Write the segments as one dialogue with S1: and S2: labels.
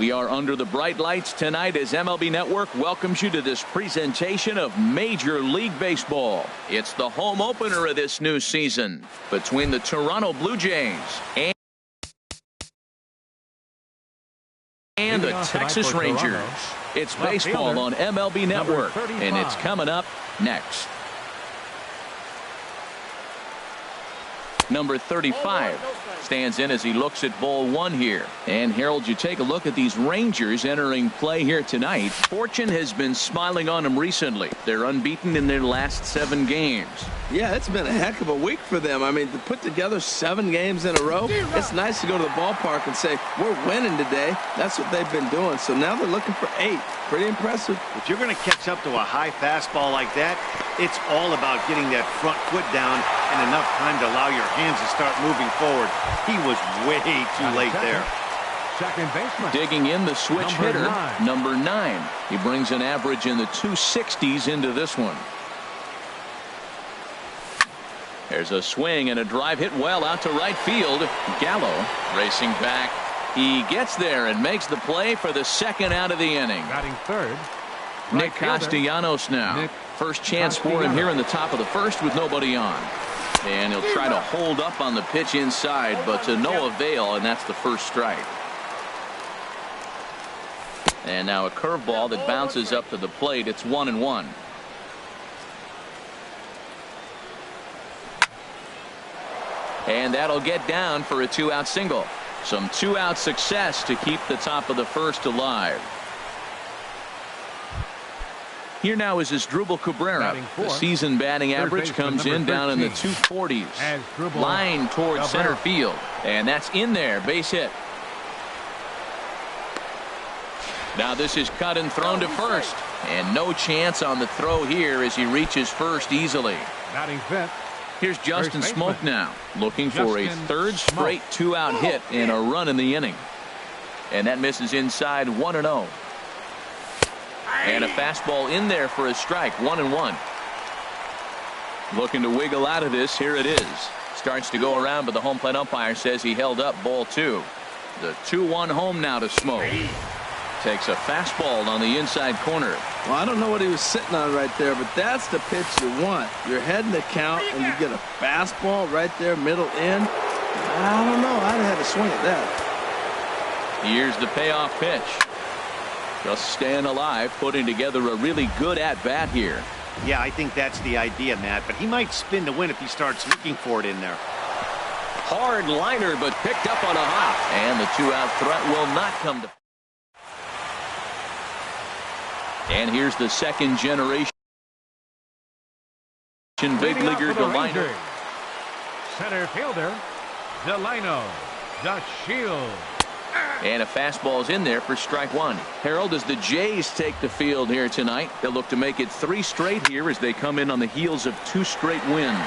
S1: We are under the bright lights tonight as MLB Network welcomes you to this presentation of Major League Baseball. It's the home opener of this new season between the Toronto Blue Jays and the Texas Rangers. It's baseball on MLB Network, and it's coming up next. Number 35 stands in as he looks at ball one here. And Harold, you take a look at these Rangers entering play here tonight. Fortune has been smiling on them recently. They're unbeaten in their last 7 games.
S2: Yeah, it's been a heck of a week for them. I mean, to put together 7 games in a row, it's nice to go to the ballpark and say, we're winning today. That's what they've been doing. So now they're looking for 8. Pretty impressive.
S3: If you're going to catch up to a high fastball like that, it's all about getting that front foot down and enough time to allow your hands to start moving forward. He was way too late there.
S4: Second baseman.
S1: Digging in, the switch hitter, number 9. He brings an average in the 260s into this one. There's a swing and a drive hit well out to right field. Gallo racing back. He gets there and makes the play for the second out of the inning.
S4: Batting third,
S1: Nick Castellanos now. First chance for him here in the top of the first with nobody on. And he'll try to hold up on the pitch inside, but to no avail, and that's the first strike. And now a curveball that bounces up to the plate. It's 1-1. And that'll get down for a 2-out single. Some 2-out success to keep the top of the first alive. Here now is Asdrubal Cabrera. The season batting average comes in down in the 240s. Line towards center field. And that's in there. Base hit. Now this is cut and thrown to first. And no chance on the throw here as he reaches first easily.
S4: Batting fifth.
S1: Here's Justin Smoak now, looking for a third straight 2-out hit and a run in the inning. And that misses inside 1-0. And a fastball in there for a strike, 1-1. Looking to wiggle out of this. Here it is. Starts to go around, but the home plate umpire says he held up ball 2. The 2-1 home now to Smoak. Takes a fastball on the inside corner.
S2: Well, I don't know what he was sitting on right there, but that's the pitch you want. You're heading the count, and you get a fastball right there, middle in. I don't know. I'd have had to swing at that.
S1: Here's the payoff pitch. Just staying alive, putting together a really good at-bat here.
S3: Yeah, I think that's the idea, Matt, but he might spin to win if he starts looking for it in there.
S1: Hard liner, but picked up on a hop. And the 2-out threat will not come to. And here's the second generation big leaguer Delino.
S4: Center fielder Delino. The shield.
S1: And a fastball's in there for strike 1. Harold, as the Jays take the field here tonight, they'll look to make it 3 straight here as they come in on the heels of 2 straight wins.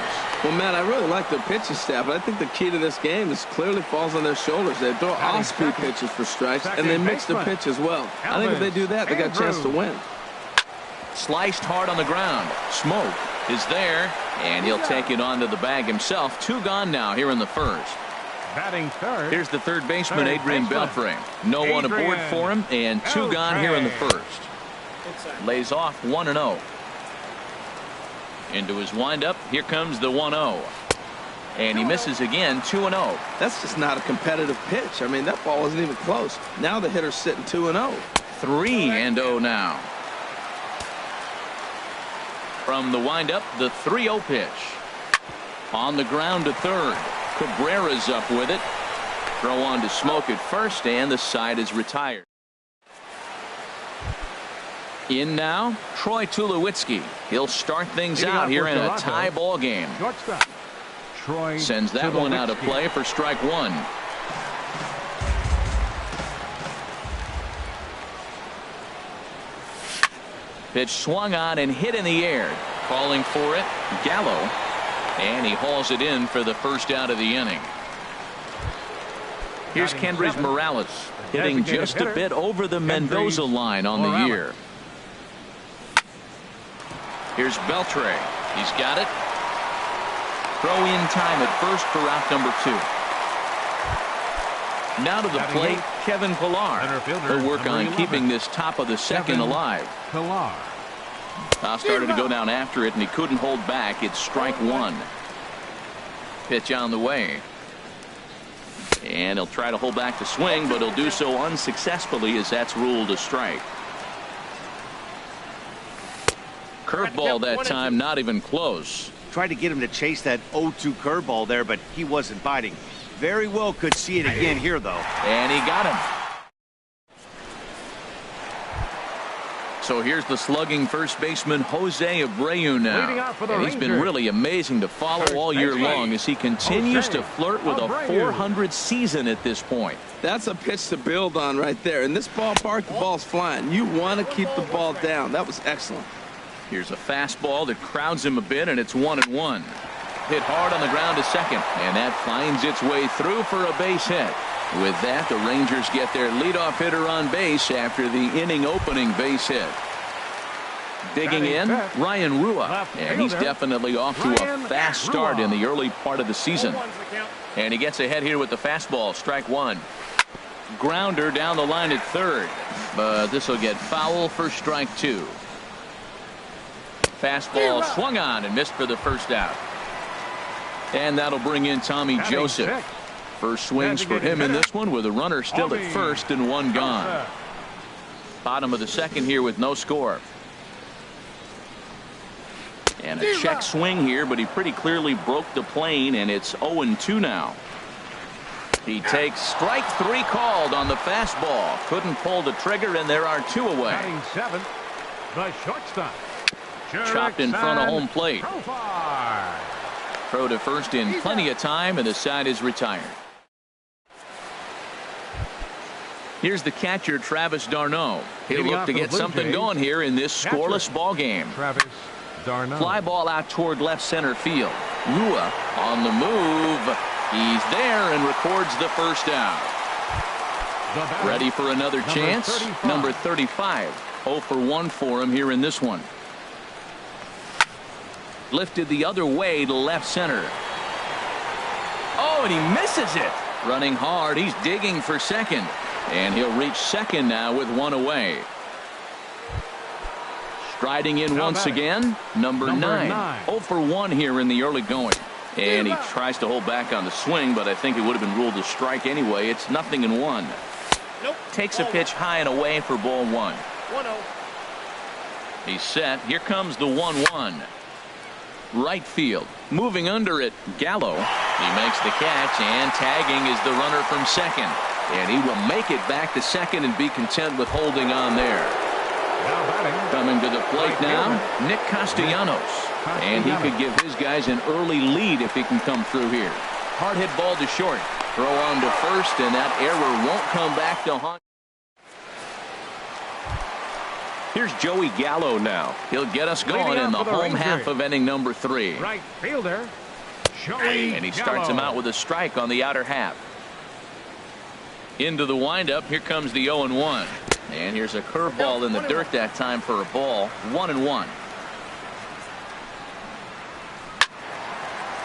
S2: Well, Matt, I really like their pitching staff, but I think the key to this game is clearly falls on their shoulders. They throw off-speed pitches for strikes, and they mix the pitch as well. I think if they do that, they got a chance to win.
S1: Sliced hard on the ground. Smoak is there, and he'll take it onto the bag himself. 2 gone now here in the first.
S4: Batting third.
S1: Here's the third baseman, Adrian Beltre. No one aboard for him, and 2 gone here in the first. Lays off 1-0. Into his windup. Here comes the 1-0. And he misses again, 2-0.
S2: That's just not a competitive pitch. I mean, that ball isn't even close. Now the hitter's sitting 2-0.
S1: 3-0 now. From the windup, the 3-0 pitch. On the ground to third. Cabrera's up with it. Throw on to Smoak at first, and the side is retired. In now, Troy Tulowitzki. He'll start things out here in a tie ball game. Sends that one out of play for strike 1. Pitch swung on and hit in the air. Calling for it, Gallo. And he hauls it in for the first out of the inning. Here's Kendrys Morales, hitting just a bit over the Mendoza line on the year. Here's Beltre. He's got it. Throw in time at first for out number 2. Now to the plate, Kevin Pillar. He'll work on keeping this top of the second alive.
S4: Pillar.
S1: Started to go down after it, and he couldn't hold back. It's strike one. Pitch on the way. And he'll try to hold back the swing, but he'll do so unsuccessfully as that's ruled a strike. Curveball that time, not even close.
S3: Tried to get him to chase that 0-2 curveball there, but he wasn't biting. Very well could see it again here, though.
S1: And he got him. So here's the slugging first baseman Jose Abreu now. And he's been really amazing to follow all year long as he continues to flirt with a 400 season at this point.
S2: That's a pitch to build on right there. In this ballpark, the ball's flying. You want to keep the ball down. That was excellent.
S1: Here's a fastball that crowds him a bit, and it's 1-1. Hit hard on the ground to second, and that finds its way through for a base hit. With that, the Rangers get their leadoff hitter on base after the inning opening base hit. Digging in, Ryan Rua, and he's definitely off to a fast start in the early part of the season. And he gets ahead here with the fastball, strike one. Grounder down the line at third, but this will get foul for strike two. Fastball swung on and missed for the first out. And that'll bring in Tommy Joseph. First swings for him in this one with a runner still at first and one gone. Bottom of the second here with no score. And a check swing here, but he pretty clearly broke the plane, and it's 0-2 now. He takes strike three called on the fastball. Couldn't pull the trigger, and there are two away.
S4: Batting seventh, the shortstop.
S1: Chopped in front of home plate. Throw to first in plenty of time, and the side is retired. Here's the catcher, Travis d'Arnaud. He'll look to get something going here in this scoreless ball game.
S4: Travis d'Arnaud.
S1: Fly ball out toward left center field. Rua on the move. He's there and records the first out. Ready for another chance.
S4: 35.
S1: Number 35. 0 for 1 for him here in this one. Lifted the other way to left center. Oh, and he misses it. Running hard. He's digging for second. And he'll reach second now with one away. Striding in once again, number 9. 0 for 1 here in the early going. And he tries to hold back on the swing, but I think it would have been ruled a strike anyway. It's 0-1. Takes a pitch high and away for ball one.
S5: 1-0.
S1: He's set. Here comes the 1-1. Right field. Moving under it, Gallo. He makes the catch, and tagging is the runner from second. And he will make it back to second and be content with holding on there. Coming to the plate now, Nick Castellanos. And he could give his guys an early lead if he can come through here. Hard hit ball to short. Throw on to first, and that error won't come back to haunt. Here's Joey Gallo now. He'll get us going in the home half of inning number 3.
S4: Right fielder, Joey
S1: And he starts him out with a strike on the outer half. Into the windup. Here comes the 0-1. And here's a curveball in the dirt that time for a ball. 1-1.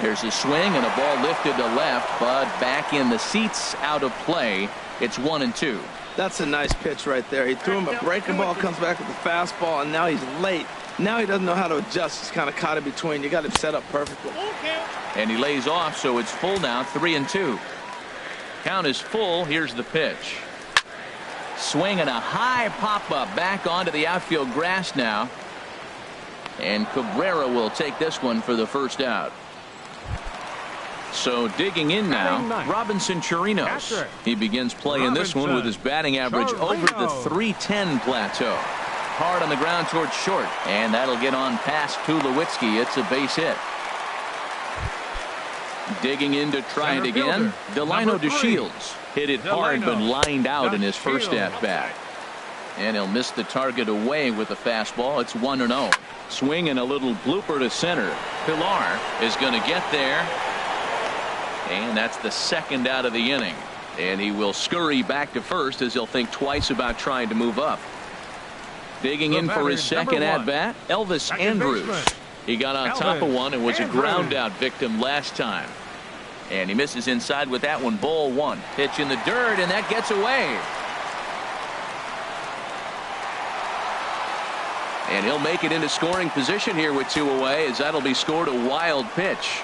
S1: There's a swing and a ball lifted to left, but back in the seats, out of play. It's 1-2.
S2: That's a nice pitch right there. He threw him a breaking ball, comes back with the fastball, and now he's late. Now he doesn't know how to adjust. He's kind of caught in between. You got him set up perfectly.
S1: And he lays off, so it's full now, 3-2. Count is full. Here's the pitch. Swing and a high pop-up back onto the outfield grass now. And Cabrera will take this one for the first out. So digging in now, Robinson Chirinos. He begins play in this one with his batting average over the .310 plateau. Hard on the ground towards short, and that'll get on past Tulowitzki. It's a base hit. Digging in to try it again, Delino DeShields. Hit it hard but lined out in his first at-bat. And he'll miss the target away with the fastball. It's 1-0. Swing and a little blooper to center. Pillar is going to get there. And that's the second out of the inning. And he will scurry back to first as he'll think twice about trying to move up. Digging in for his second at-bat, Elvis Andrus. He got on top of one and was a ground out victim last time. And he misses inside with that one. Ball one. Pitch in the dirt, and that gets away. And he'll make it into scoring position here with 2 away, as that'll be scored a wild pitch.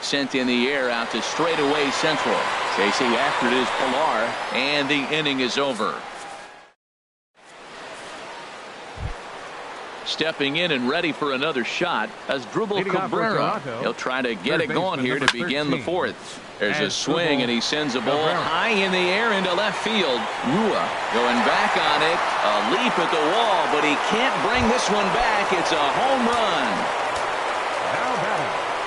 S1: Sent in the air out to straightaway central. Chasing after it is Pilar, and the inning is over. Stepping in and ready for another shot as Drupal Cabrera. He'll try to get it going here to begin the 4th. There's a swing, and he sends a ball high in the air into left field. Rua going back on it. A leap at the wall, but he can't bring this one back. It's a home run.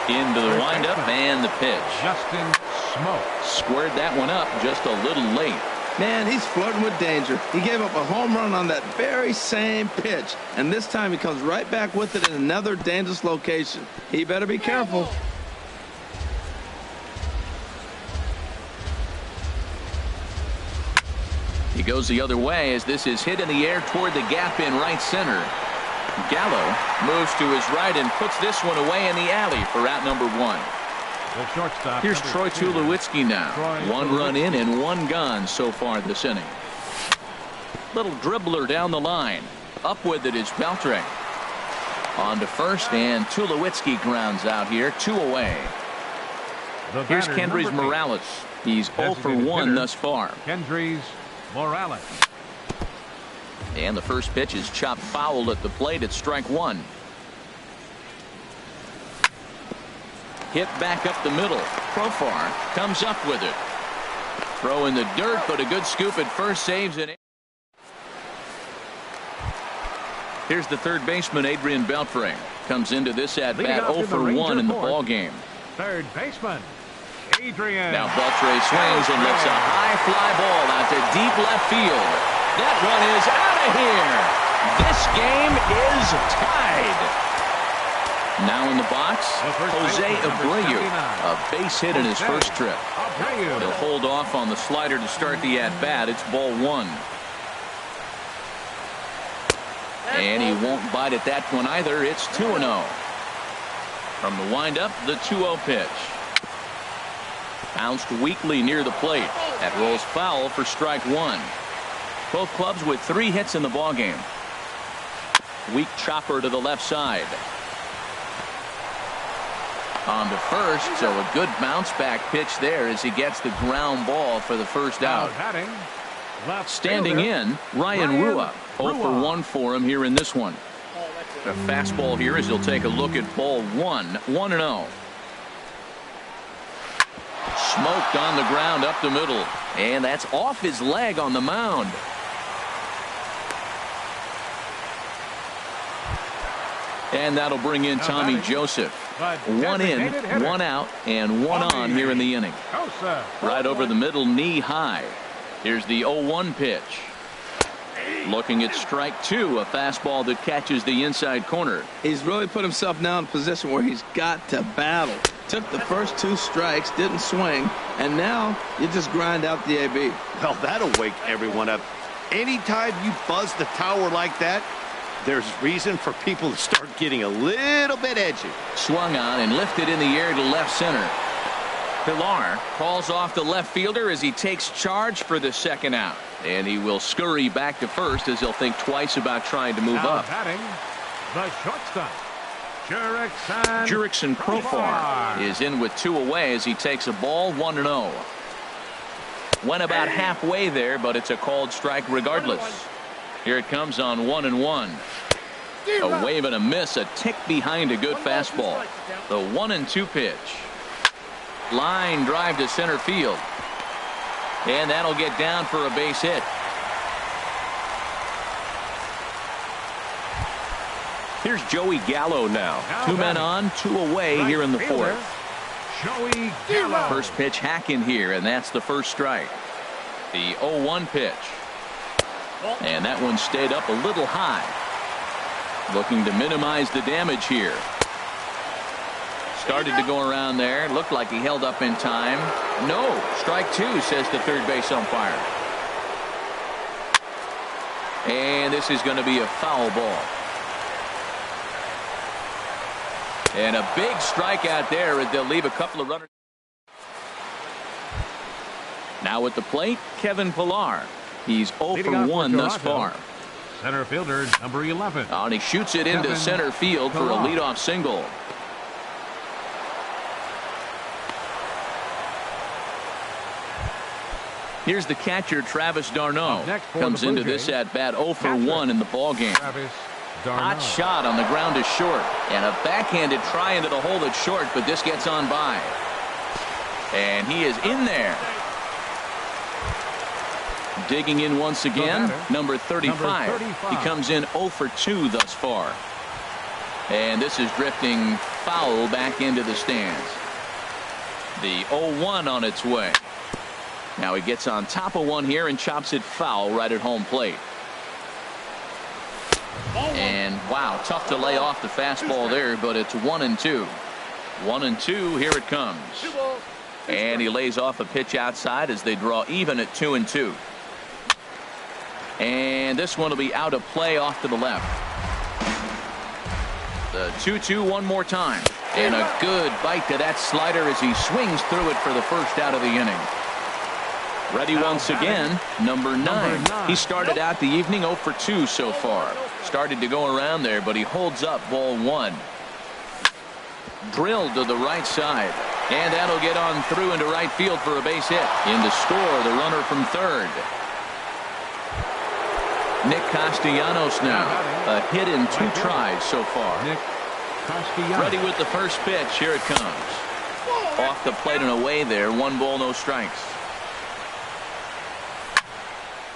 S1: Into the windup and the pitch.
S4: Justin Smoke
S1: squared that one up just a little late.
S2: Man, he's flirting with danger. He gave up a home run on that very same pitch, and this time he comes right back with it in another dangerous location. He better be careful.
S1: He goes the other way as this is hit in the air toward the gap in right center. Gallo moves to his right and puts this one away in the alley for out number 1.
S4: The shortstop.
S1: Here's Troy Tulowitzki now. 1 run in and 1 gone so far this inning. Little dribbler down the line. Up with it is Beltre. On to first, and Tulowitzki grounds out here. 2 away. Here's Kendrys Morales. He's 0 for 1 thus far.
S4: Kendrys Morales.
S1: And the first pitch is chopped foul at the plate at strike 1. Hit back up the middle. Profar comes up with it. Throw in the dirt, but a good scoop at first, saves it. Here's the third baseman, Adrian Beltre. Comes into this at bat 0 for 1 in the ball game.
S4: Third baseman, Adrian.
S1: Now Beltre swings and lifts a high fly ball out to deep left field. That one is out of here. This game is tied. Now in the box, Jose Abreu, a base hit in his first trip. He'll hold off on the slider to start the at-bat. It's ball 1. And he won't bite at that one either. It's 2-0. From the windup, the 2-0 pitch. Bounced weakly near the plate. That rolls foul for strike 1. Both clubs with 3 hits in the ballgame. Weak chopper to the left side. On to first, so a good bounce back pitch there as he gets the ground ball for the first out. Standing in, Ryan Rua. 0 for 1 for him here in this one. A fastball here as he'll take a look at ball 1. 1-0. Smoked on the ground up the middle, and that's off his leg on the mound. And that'll bring in Tommy Joseph. 1 in, 1 out, and 1 on here in the inning. Right over the middle, knee high. Here's the 0-1 pitch. Looking at strike 2, a fastball that catches the inside corner.
S2: He's really put himself now in a position where he's got to battle. Took the first 2 strikes, didn't swing, and now you just grind out the AB.
S3: Well, that'll wake everyone up. Anytime you buzz the tower like that, there's reason for people to start getting a little bit edgy.
S1: Swung on and lifted in the air to left center. Pilar calls off the left fielder as he takes charge for the second out. And he will scurry back to first as he'll think twice about trying to move up.
S4: Batting, the shortstop,
S1: Jurickson Profar is in with 2 away as he takes a ball. 1-0. Went about halfway there, but it's a called strike regardless. Here it comes on 1-1. A wave and a miss, a tick behind a good fastball. The 1-2 pitch. Line drive to center field. And that'll get down for a base hit. Here's Joey Gallo now. 2 men on, 2 away here in the 4th.
S4: Joey Gallo.
S1: First pitch hack in here, and that's the first strike. The 0-1 pitch. And that one stayed up a little high. Looking to minimize the damage here. Started to go around there. Looked like he held up in time. No. Strike 2, says the third base umpire. And this is going to be a foul ball. And a big strikeout there as they'll leave a couple of runners. Now at the plate, Kevin Pillar. He's 0
S4: Leading
S1: for
S4: off
S1: 1
S4: for
S1: thus
S4: Toronto,
S1: far.
S4: Center fielder, number 11.
S1: And he shoots it into
S4: Kevin
S1: center field for a
S4: Pillar.
S1: leadoff single. Here's the catcher, Travis d'Arnaud.
S4: Up next for
S1: Comes
S4: the Blue
S1: into this
S4: Jays,
S1: at-bat 0 for
S4: catcher,
S1: 1 in the ballgame.
S4: Travis d'Arnaud.
S1: Hot shot on the ground is short. And a backhanded try into the hole that's short, but this gets on by. And he is in there. Digging in once again, number 35. He comes in 0 for 2 thus far. And this is drifting foul back into the stands. The 0-1 on its way. Now he gets on top of one here and chops it foul right at home plate. And wow, tough to lay off the fastball there, but it's 1-2. 1-2, here it comes. And he lays off a pitch outside as they draw even at 2-2. And this one will be out of play off to the left. The 2-2 one more time. And a good bite to that slider as he swings through it for the first out of the inning. Ready once again, number 9. He started out the evening 0 for 2 so far. Started to go around there, but he holds up ball 1. Drilled to the right side. And that'll get on through into right field for a base hit. In to score, the runner from third. Nick Castellanos now. A hit in 2 tries so far.
S4: Nick Castellanos.
S1: Ready with the first pitch. Here it comes. Off the plate and away there. 1 ball, no strikes.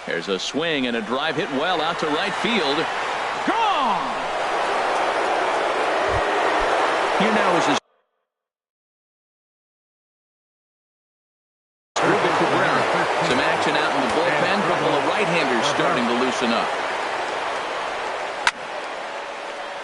S1: There's a swing and a drive hit well out to right field. Gone! Here now is his some action out in the bullpen. A couple of right-handers starting to loosen up.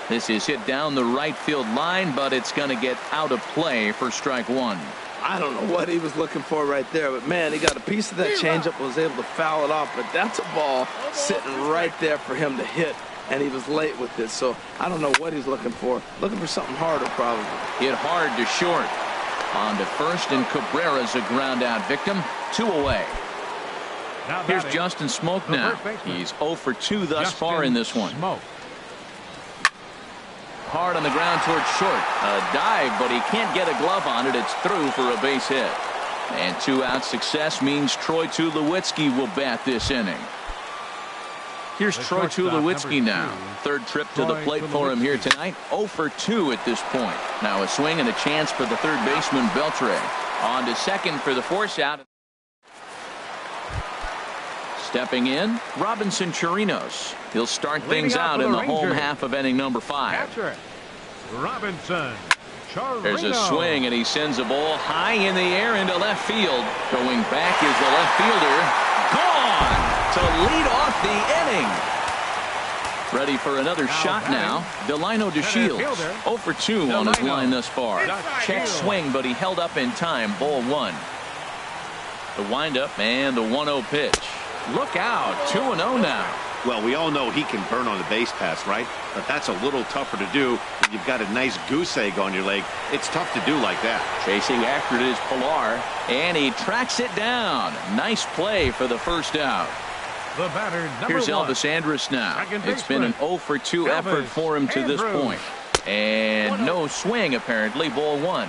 S1: This is hit down the right field line, but it's going to get out of play for strike 1.
S2: I don't know what he was looking for right there, but man, he got a piece of that changeup, was able to foul it off, but that's a ball sitting right there for him to hit, and he was late with it, so I don't know what he's looking for something harder probably.
S1: Hit hard to short. On to first, and Cabrera's a ground out victim. 2 away.
S4: Now
S1: Here's
S4: batting,
S1: Justin Smoke
S4: the
S1: now.
S4: first baseman.
S1: He's 0 for 2 thus
S4: Justin
S1: far in this one.
S4: Smoke.
S1: Hard on the ground towards short. A dive, but he can't get a glove on it. It's through for a base hit. And 2-out success means Troy Tulowitzki will bat this inning. Here's
S4: The
S1: Troy
S4: shortstop,
S1: Tulowitzki
S4: number
S1: now.
S4: 2,
S1: Third trip to the
S4: Troy
S1: plate for him here
S4: Tulowitzki.
S1: tonight. 0 for 2 at this point. Now a swing and a chance for the third baseman, Beltre. On to second for the force out. Stepping in, Robinson Chirinos. He'll start
S4: Leading
S1: things
S4: off
S1: out
S4: for
S1: in
S4: the
S1: the home
S4: Rangers.
S1: half of inning number 5.
S4: Catcher, Robinson Chirinos.
S1: There's a swing, and he sends a ball high in the air into left field. Going back is the left fielder. Gone to lead off the inning. Ready for another shot now. Delino DeShields.
S4: fielder,
S1: 0 for 2 on his
S4: Delino.
S1: line thus far. Check
S4: DeShields.
S1: swing, but he held up in time. Ball 1. The windup and the 1-0 pitch. Look out. 2-0 now.
S3: Well, we all know he can burn on the base pass, right? But that's a little tougher to do when you've got a nice goose egg on your leg. It's tough to do like that.
S1: Chasing after it is Pillar, and he tracks it down. Nice play for the first out.
S4: The batter, number
S1: Here's
S4: 1.
S1: Elvis Andrus now.
S4: Second
S1: It's been an
S4: baseman,
S1: 0 for 2
S4: Elvis
S1: effort for him to this
S4: Andrus.
S1: point. And no swing, apparently. Ball 1.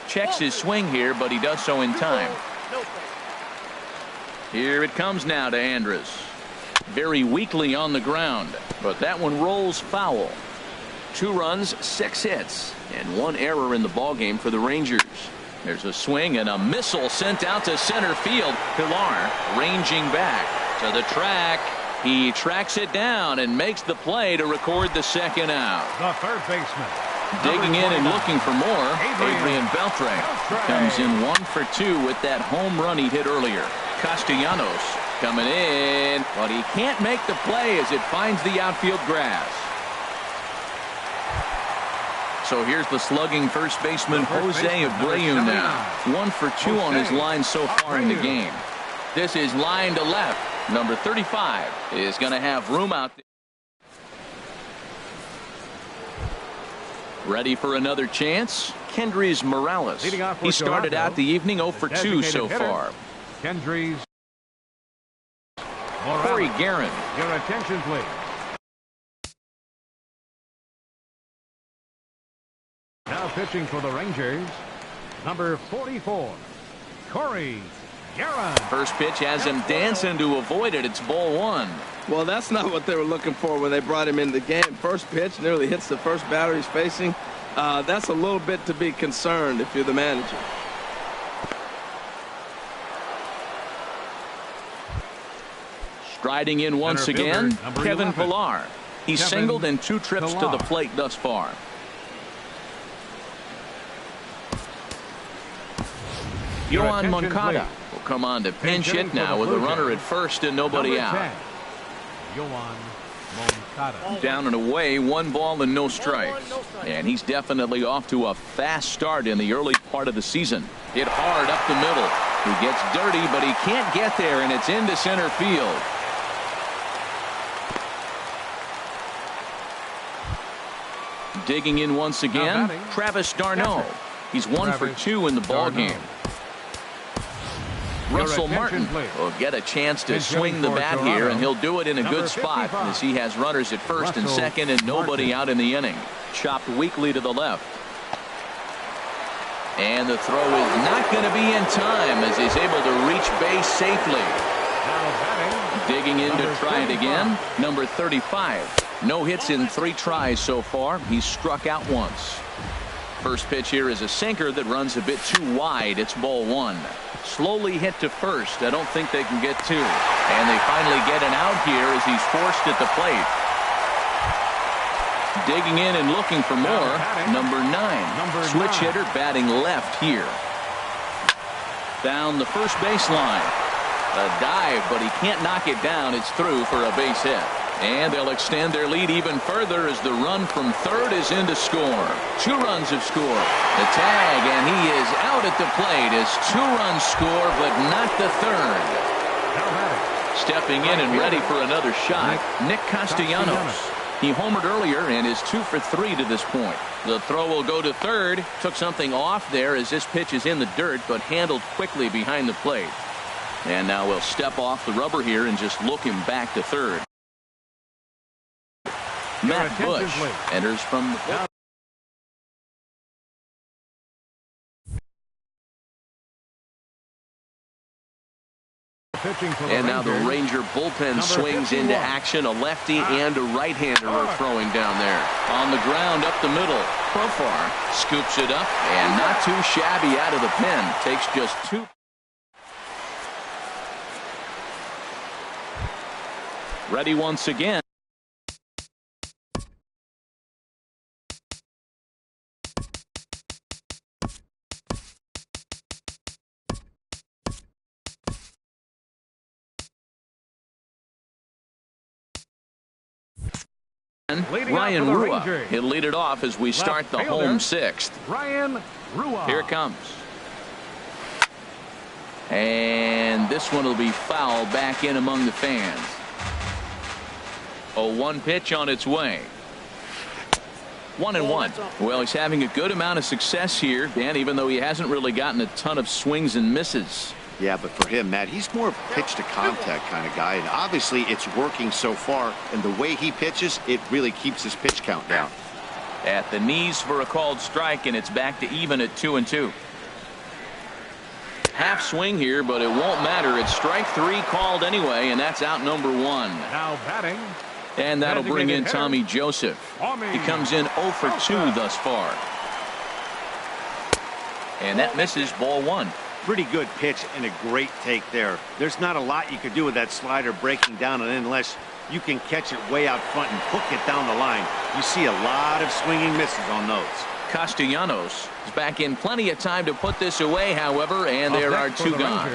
S1: Checks his swing here, but he does so in time. Here it comes now to Andrus. Very weakly on the ground, but that one rolls foul. 2 runs, 6 hits, and 1 error in the ballgame for the Rangers. There's a swing and a missile sent out to center field. Pillar ranging back to the track. He tracks it down and makes the play to record the second out.
S4: The third baseman.
S1: Digging in and
S4: 29.
S1: looking for more,
S4: Adrian
S1: Beltre comes in 1 for 2 with that home run he hit earlier. Castellanos coming in, but he can't make the play as it finds the outfield grass. So here's the slugging first baseman, Jose Abreu now. 1 for 2 on his line so far in the game. This is line to left. Number 35 is going to have room out there. Ready for another chance? Kendrys Morales.
S4: Leading off for
S1: He started
S4: Toronto,
S1: out the evening 0 for 2
S4: designated
S1: so
S4: hitter,
S1: far.
S4: Kendrys
S1: Corey
S4: Morales.
S1: Guerin.
S4: Your attention, please. Now pitching for the Rangers, number 44, Corey Guerin.
S1: First pitch has him dancing to avoid it. It's ball 1.
S2: Well, that's not what they were looking for when they brought him in the game. First pitch nearly hits the first batter he's facing. That's a little bit to be concerned if you're the manager.
S1: Striding in once
S4: Center fielder,
S1: again,
S4: number
S1: Kevin
S4: 11.
S1: Pillar. He's
S4: Kevin
S1: singled in 2 trips to the
S4: Pillar.
S1: plate thus far.
S4: Your
S1: Yohan
S4: attention,
S1: Moncada
S4: please.
S1: will come on to pinch
S4: hitting
S1: hit
S4: for
S1: now
S4: the
S1: with a
S4: Blue
S1: runner
S4: Jays,
S1: at first and nobody
S4: number
S1: out.
S4: 10, Yohan Moncada.
S1: Down and away, 1 ball and no strikes. And he's definitely off to a fast start in the early part of the season. Hit hard up the middle. He gets dirty, but he can't get there, and it's into center field. Digging in once again,
S4: batting,
S1: Travis d'Arnaud. He's 1 for 2 in the ball
S4: d'Arnaud.
S1: game. Russell
S4: attention,
S1: Martin
S4: please.
S1: will get a chance to
S4: Pitching
S1: swing the
S4: for
S1: bat
S4: Toronto,
S1: here, and he'll do it in a
S4: number
S1: good spot
S4: 55,
S1: as he has runners at first and
S4: Russell
S1: second and nobody
S4: Martin.
S1: out in the inning. Chopped weakly to the left. And the throw is not going to be in time as he's able to reach base safely.
S4: Now batting,
S1: Digging in to
S4: number
S1: try it
S4: 35.
S1: again. Number 35. No hits in 3 tries so far. He's struck out once. First pitch here is a sinker that runs a bit too wide. It's ball 1. Slowly hit to first. I don't think they can get 2. And they finally get an out here as he's forced at the plate. Digging in and looking for more. Number 9. Switch
S4: 9.
S1: hitter batting left here. Down the first baseline. A dive, but he can't knock it down. It's through for a base hit. And they'll extend their lead even further as the run from third is in to score. 2 runs have scored. The tag, and he is out at the plate as 2 runs score, but not the third.
S4: now batting,
S1: Stepping in and ready for another shot, Nick Castellanos. He homered earlier and is 2 for 3 to this point. The throw will go to third. Took something off there as this pitch is in the dirt, but handled quickly behind the plate. And now we'll step off the rubber here and just look him back to third. Matt
S4: attention,
S1: Bush
S4: please.
S1: enters from the
S4: Now pitching for the
S1: and now the
S4: Rangers,
S1: Ranger bullpen
S4: number
S1: swings
S4: 51.
S1: into action. A lefty and a right-hander are throwing down there. On the ground up the middle. Profar scoops it up and not too shabby out of the pen. Takes just 2. Ready once again.
S4: Leading off
S1: Ryan
S4: for the
S1: Rua.
S4: Rangers.
S1: He'll lead it off as we start
S4: Left
S1: the
S4: fielder.
S1: home 6th.
S4: Ryan Rua.
S1: Here it comes. And this one will be foul back in among the fans. A 1 pitch on its way. 1-1. Well, he's having a good amount of success here, Dan, even though he hasn't really gotten a ton of swings and misses.
S3: Yeah, but for him, Matt, he's more of a pitch to contact kind of guy, and obviously it's working so far, and the way he pitches, it really keeps his pitch count down.
S1: At the knees for a called strike, and it's back to even at 2-2. Half swing here, but it won't matter. It's strike 3 called anyway, and that's out number 1.
S4: Now batting,
S1: And that'll bring in
S4: designated
S1: Tommy
S4: hitter,
S1: Joseph.
S4: Tommy
S1: He comes in 0 for 2 thus far. And that misses ball 1.
S3: Pretty good pitch and a great take there. There's not a lot you could do with that slider breaking down, and unless you can catch it way out front and hook it down the line, you see a lot of swinging misses on those.
S1: Castellanos is back in plenty of time to put this away, however, and there are 2 gone.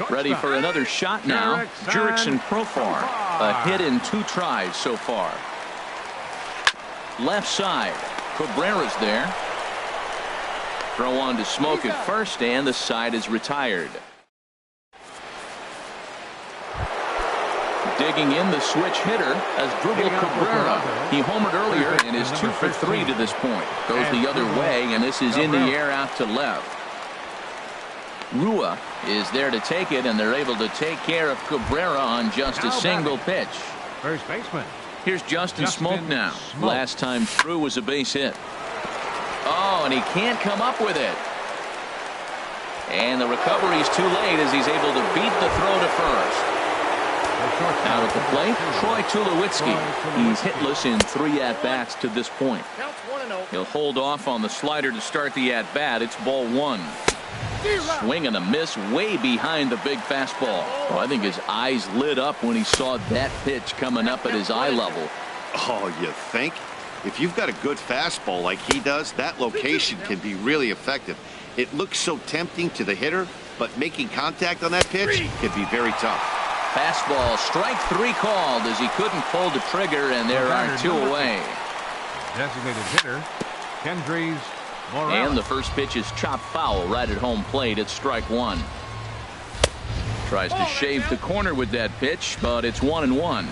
S1: Ready for another shot now. Jurickson Profar. A hit in 2 tries so far. Left side. Cabrera's there. Throw on to Smoke at first, and the side is retired. Digging in the switch hitter as Drupal Cabrera. He homered earlier and is 2 for 3 to this point. Goes the other way, and this is in the air out to left. Rua is there to take it, and they're able to take care of Cabrera on just a single pitch.
S4: First baseman.
S1: Here's Justin Smoke now. Last time through was a base hit. Oh, and he can't come up with it. And the recovery's too late as he's able to beat the throw to first. Now at the plate, Troy Tulowitzki. He's hitless in 3 at-bats to this point. He'll hold off on the slider to start the at-bat. It's ball 1. Swing and a miss way behind the big fastball. Oh, I think his eyes lit up when he saw that pitch coming up at his eye level.
S3: Oh, you think? If you've got a good fastball like he does, that location can be really effective. It looks so tempting to the hitter, but making contact on that pitch can be very tough.
S1: Fastball, strike 3 called as he couldn't pull the trigger, and there are 2 away.
S4: Designated hitter, Kendrys Morales.
S1: And the first pitch is chopped foul right at home plate. It's strike 1. Tries to shave the corner with that pitch, but it's 1-1.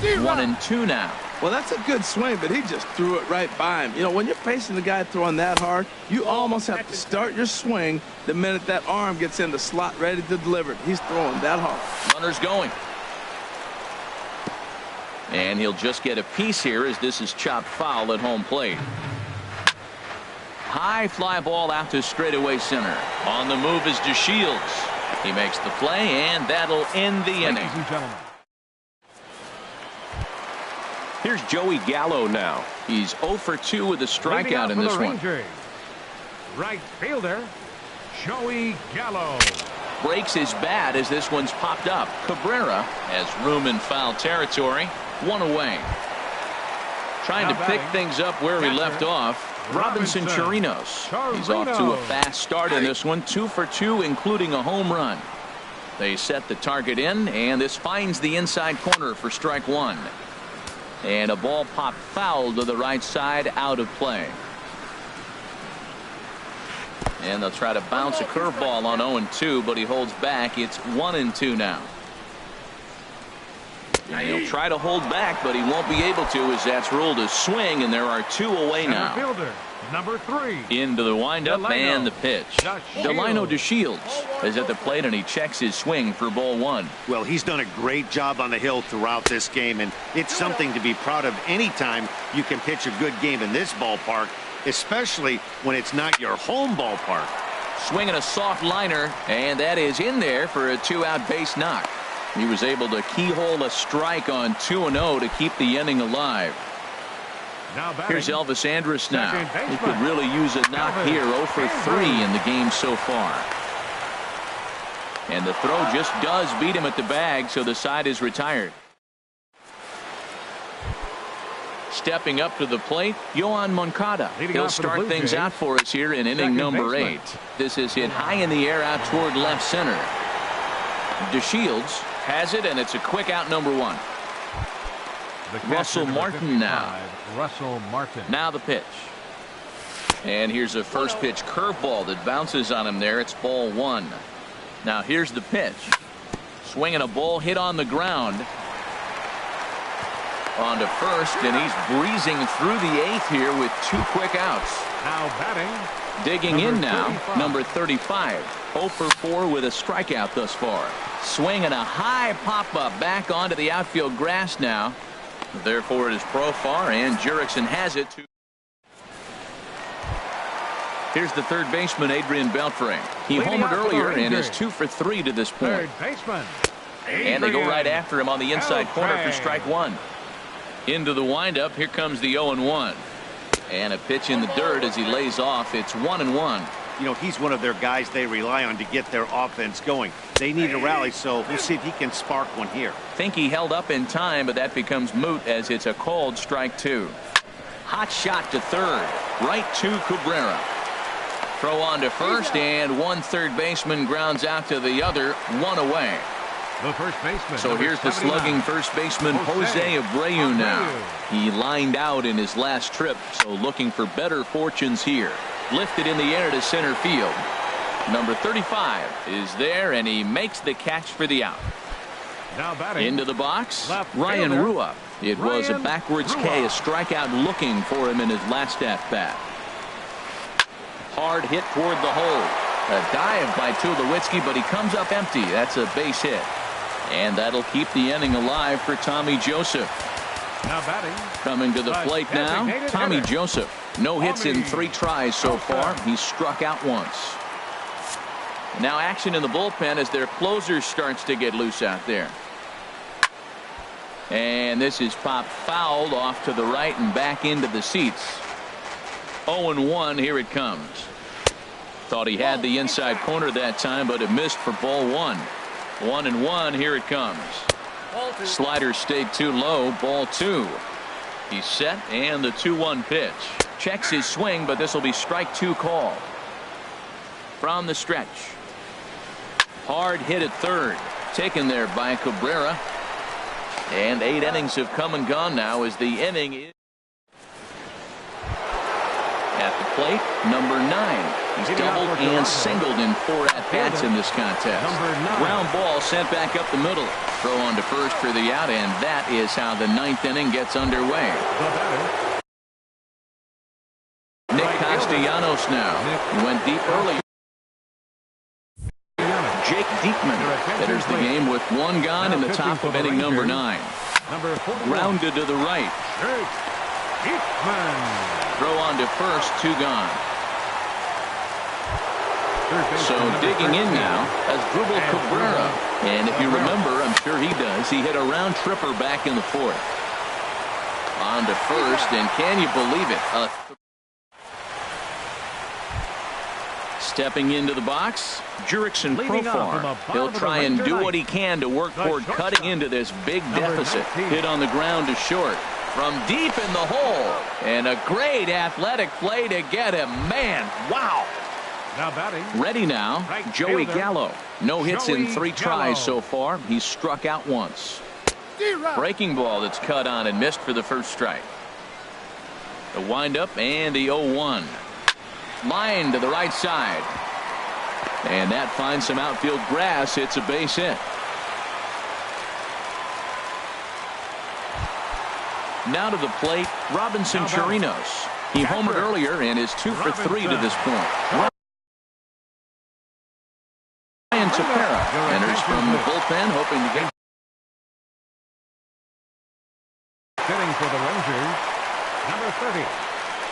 S1: 1-2 now.
S2: Well, that's a good swing, but he just threw it right by him. You know, when you're facing the guy throwing that hard, you almost have to start your swing the minute that arm gets in the slot ready to deliver it. He's throwing that hard.
S1: Runner's going. And he'll just get a piece here as this is chopped foul at home plate. High fly ball out to straightaway center. On the move is DeShields. He makes the play, and that'll end the inning.
S4: Ladies and gentlemen.
S1: Here's Joey Gallo now. He's 0 for 2 with a strikeout in this one.
S4: Right fielder, Joey Gallo.
S1: Breaks his bat as this one's popped up. Cabrera has room in foul territory. 1 away. Trying to pick things up where he left off. Robinson Chirinos. He's off to a fast start in this one. 2 for 2, including a home run. They set the target in, and this finds the inside corner for strike 1. And a ball popped foul to the right side, out of play. And they'll try to bounce a curveball on 0-2, but he holds back. It's 1-2 now. And he'll try to hold back, but he won't be able to as that's ruled a swing, and there are 2 away now.
S4: Fielder, number 3.
S1: Into the windup and the pitch. Delino DeShields is at the plate, and he checks his swing for ball 1.
S3: Well, he's done a great job on the hill throughout this game, and it's something to be proud of anytime you can pitch a good game in this ballpark, especially when it's not your home ballpark.
S1: Swinging a soft liner, and that is in there for a 2-out base knock. He was able to keyhole a strike on 2-0 to keep the inning alive. Here's Elvis Andrus now. He could really use a knock here. 0 for 3 in the game so far. And the throw just does beat him at the bag, so the side is retired. Stepping up to the plate, Yohan Moncada. He'll start things out for us here in inning number 8. This is hit high in the air out toward left center. DeShields has it, and it's a quick out, number 1. Russell Martin now.
S4: Russell Martin.
S1: Now the pitch. And here's a first pitch curveball that bounces on him there. It's ball 1. Now here's the pitch. Swinging a ball hit on the ground. On to first, and he's breezing through the 8th here with 2 quick outs.
S4: Now batting.
S1: Digging in now, number 35. 0 for 4 with a strikeout thus far. Swinging a high pop-up back onto the outfield grass now. Therefore, it is Profar, and Jurickson has it. Here's the third baseman, Adrian Beltre. He homered earlier and is 2 for 3 to this point.
S4: Third baseman.
S1: And they go right after him on the inside corner for strike 1. Into the windup, here comes the 0-1. And a pitch in the dirt as he lays off. It's 1-1.
S3: You know, he's one of their guys they rely on to get their offense going. They need a rally, so we'll see if he can spark one here.
S1: Think he held up in time, but that becomes moot as it's a called strike 2. Hot shot to third. Right to Cabrera. Throw on to first, and one third baseman grounds out to the other. 1 away.
S4: The first baseman.
S1: So here's the slugging first baseman, Jose Abreu now. He lined out in his last trip, so looking for better fortunes here. Lifted in the air to center field. Number 35 is there, and he makes the catch for the out.
S4: Now batting.
S1: Into the box,
S4: Left
S1: Ryan
S4: fielder.
S1: Rua. It was a
S4: Ryan
S1: backwards
S4: Rua.
S1: K, a strikeout looking for him in his last at-bat. Hard hit toward the hole. A dive by Tulowitzki, but he comes up empty. That's a base hit. And that'll keep the inning alive for Tommy Joseph.
S4: Now batting.
S1: Coming to the
S4: The
S1: plate now,
S4: designated
S1: Tommy
S4: hitter.
S1: Joseph. No hits in 3 tries so far. He's struck out once. Now action in the bullpen as their closer starts to get loose out there. And this is popped fouled off to the right and back into the seats. 0-1, here it comes. Thought he had the inside corner that time, but it missed for ball 1. 1-1, here it comes. Slider stayed too low, ball 2. He's set, and the 2-1 pitch. Checks his swing, but this will be strike 2 call. From the stretch. Hard hit at third. Taken there by Cabrera. And 8 innings have come and gone now as the inning is at the plate, number 9. He's doubled and singled in 4 at-bats in this contest.
S4: Number 9.
S1: Ground ball sent back up the middle. Throw on to first for the out, and that is how the 9th inning gets underway.
S4: The batter.
S1: Nick Castellanos now. He went deep early. Jake Diekman enters the game with 1 gone in the top of inning number 9.
S4: Number 41.
S1: Grounded to the right.
S4: Jake Diekman.
S1: Throw on to first, 2 gone.
S4: Third baseman,
S1: So
S4: number
S1: digging in
S4: 13.
S1: now as Dribble Cabrera. And if you remember, I'm sure he does, he hit a round tripper back in the 4th. On to first, and can you believe it? Stepping into the box, Jurickson
S4: Leading off from the
S1: Profar.
S4: bottom
S1: He'll
S4: of the
S1: try and
S4: Ranger
S1: do
S4: ninth.
S1: what he can to work
S4: The
S1: toward
S4: shortstop.
S1: cutting into this big
S4: Number
S1: deficit.
S4: 19.
S1: Hit on the ground to short. From deep in the hole. And a great athletic play to get him. Man, wow.
S4: Now batting.
S1: Ready now,
S4: Right
S1: Joey
S4: fielder,
S1: Gallo. No hits in
S4: Joey
S1: 3
S4: Gallo.
S1: tries so far. He's struck out once. Breaking ball that's cut on and missed for the first strike. The windup and the 0-1. Line to the right side. And that finds some outfield grass. It's a base hit. Now to the plate, Robinson
S4: How about
S1: Chirinos. He homered
S4: Catcher.
S1: earlier and is 2 for 3 to
S4: Robinson.
S1: this point. Ryan Tepera enters from the bullpen, hoping to get.
S4: Sitting for the Rangers. Number 30.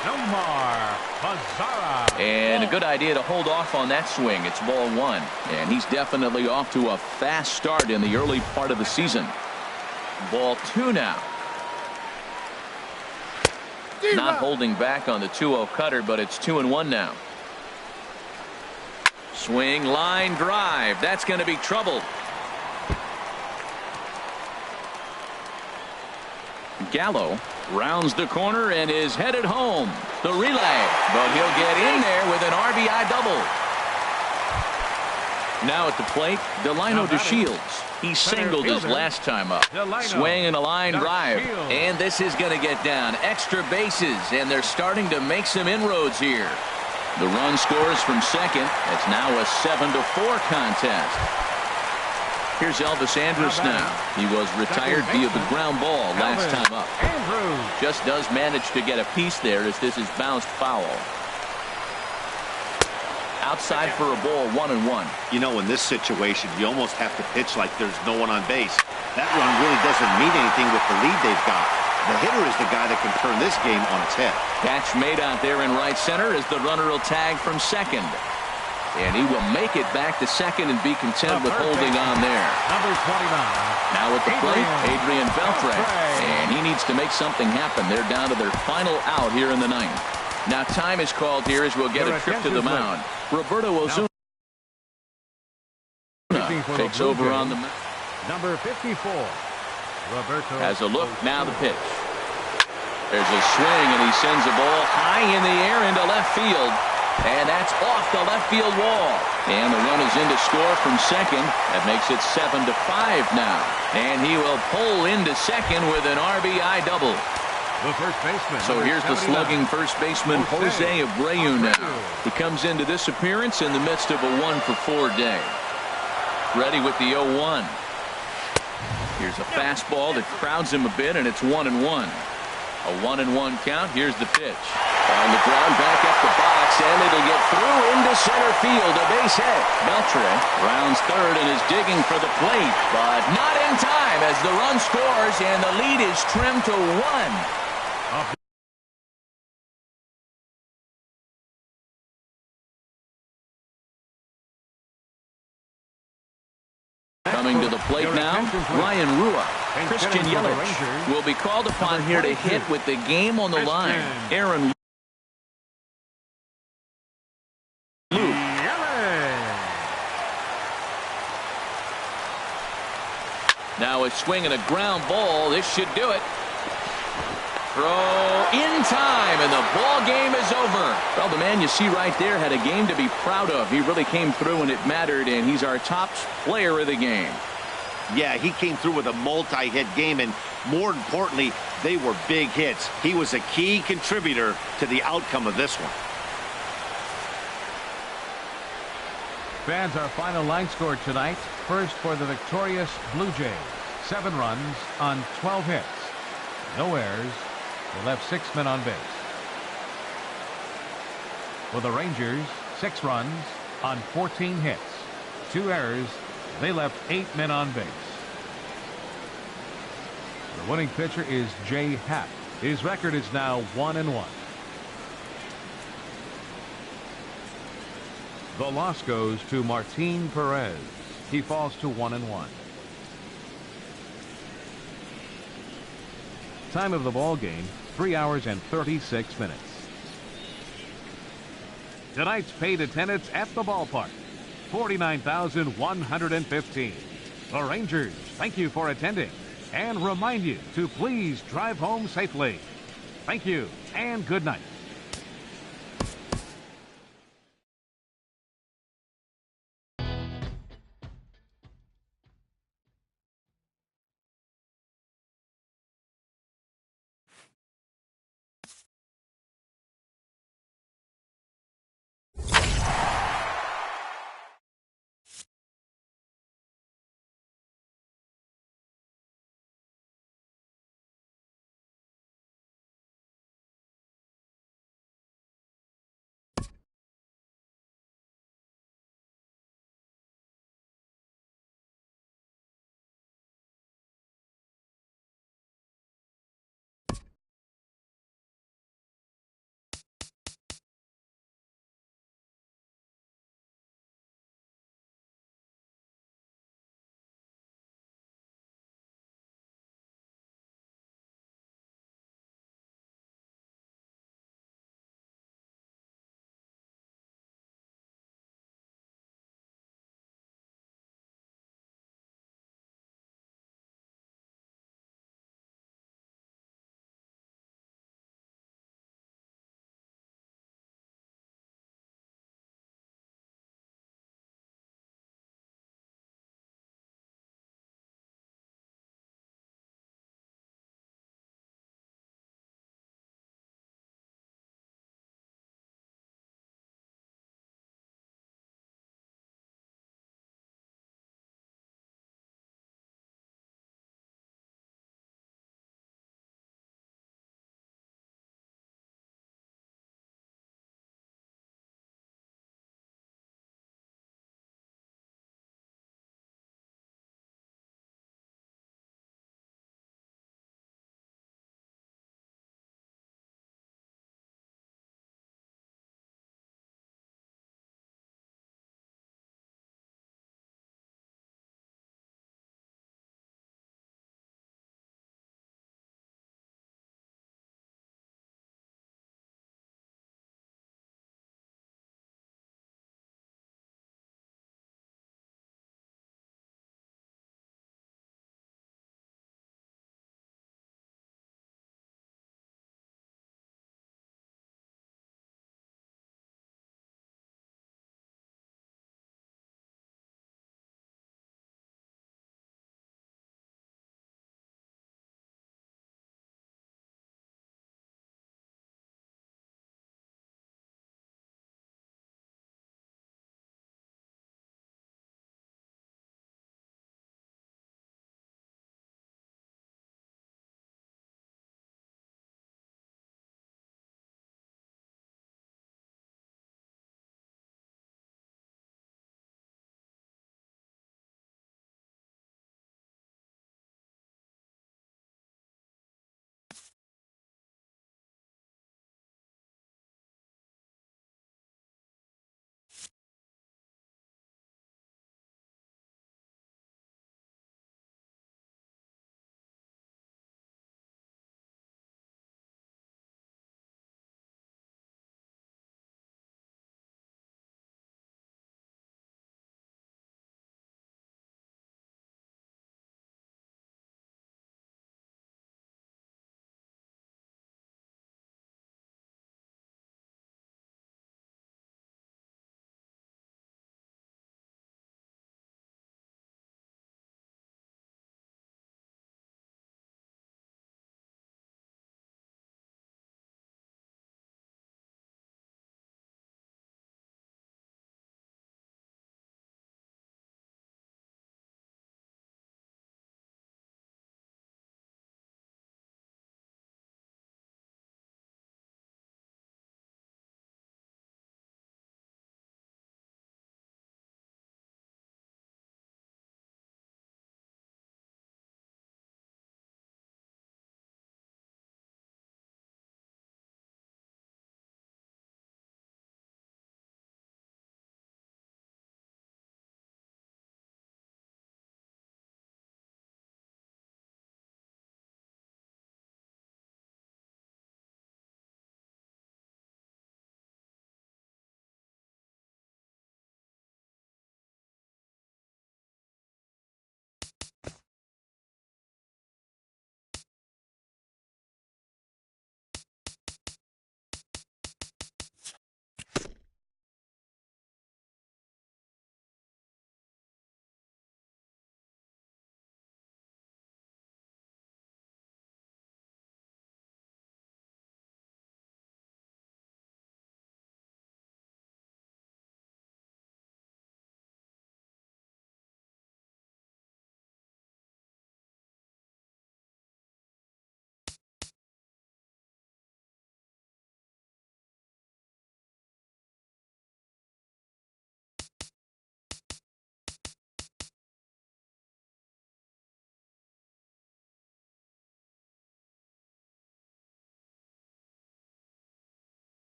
S4: Nomar Mazara.
S1: And a good idea to hold off on that swing. It's ball 1. And he's definitely off to a fast start in the early part of the season. Ball 2 now. Not holding back on the 2-0 cutter, but it's 2-1 now. Swing, line, drive. That's going to be trouble. Gallo rounds the corner and is headed home. The relay, but he'll get in there with an RBI double. Now at the plate, Delino DeShields. He singled his last time up. Swing and a line drive. And this is going to get down. Extra bases, and they're starting to make some inroads here. The run scores from second. It's now a 7-4 contest. Here's Elvis Andrus now. He was retired via the ground ball last time up.
S4: Andrews.
S1: Just does manage to get a piece there as this is bounced foul. Outside for a ball, 1-1.
S3: You know, in this situation, you almost have to pitch like there's no one on base. That run really doesn't mean anything with the lead they've got. The hitter is the guy that can turn this game on its head.
S1: Catch made out there in right center as the runner will tag from second. And he will make it back to second and be content with holding on there.
S4: Number 29.
S1: Now at the plate, Adrian Beltre. And he needs to make something happen. They're down to their final out here in the 9th. Now time is called here as we'll get a trip to the mound. Roberto Ozuna takes over on the mound.
S4: Number 54. Roberto.
S1: Has a look, now the pitch. There's a swing, and he sends a ball high in the air into left field. And that's off the left field wall. And the run is in to score from second. That makes it 7-5 now. And he will pull into second with an RBI double.
S4: The first baseman.
S1: So here's the
S4: 79.
S1: slugging first baseman, Jose Abreu now. He comes into this appearance in the midst of a 1-for-4 day. Ready with the 0-1. Here's a fastball that crowds him a bit, and it's 1-1. A 1-1 count. Here's the pitch.
S5: On the ground, back up the box, and it'll get through into center field. A base hit.
S1: Beltre rounds third and is digging for the plate, but not in time as the run scores, and the lead is trimmed to 1. Coming to the plate now, Ryan Rua. Christian Yelich will be called upon here to hit with the game on the line. Aaron Luke. Now a swing and a ground ball. This should do it. Throw in time, and the ball game is over. Well, the man you see right there had a game to be proud of. He really came through when it mattered, and he's our top player of the game.
S3: Yeah, he came through with a multi-hit game, and more importantly, they were big hits. He was a key contributor to the outcome of this one.
S4: Fans, our final line score tonight. First for the victorious Blue Jays. 7 runs on 12 hits. No errors. They left 6 men on base. For the Rangers, 6 runs on 14 hits. 2 errors. They left 8 men on base. The winning pitcher is Jay Happ. His record is now 1-1. The loss goes to Martin Perez. He falls to 1-1. Time of the ball game, 3 hours and 36 minutes. Tonight's paid attendance at the ballpark, 49,115. The Rangers thank you for attending and remind you to please drive home safely. Thank you and good night.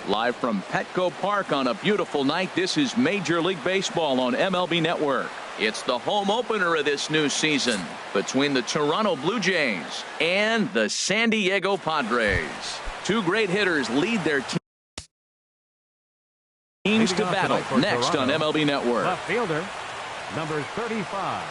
S1: Live from Petco Park on a beautiful night, this is Major League Baseball on MLB Network. It's the home opener of this new season between the Toronto Blue Jays and the San Diego Padres. Two great hitters lead their teams to battle next on MLB Network.
S4: Left fielder, number 35.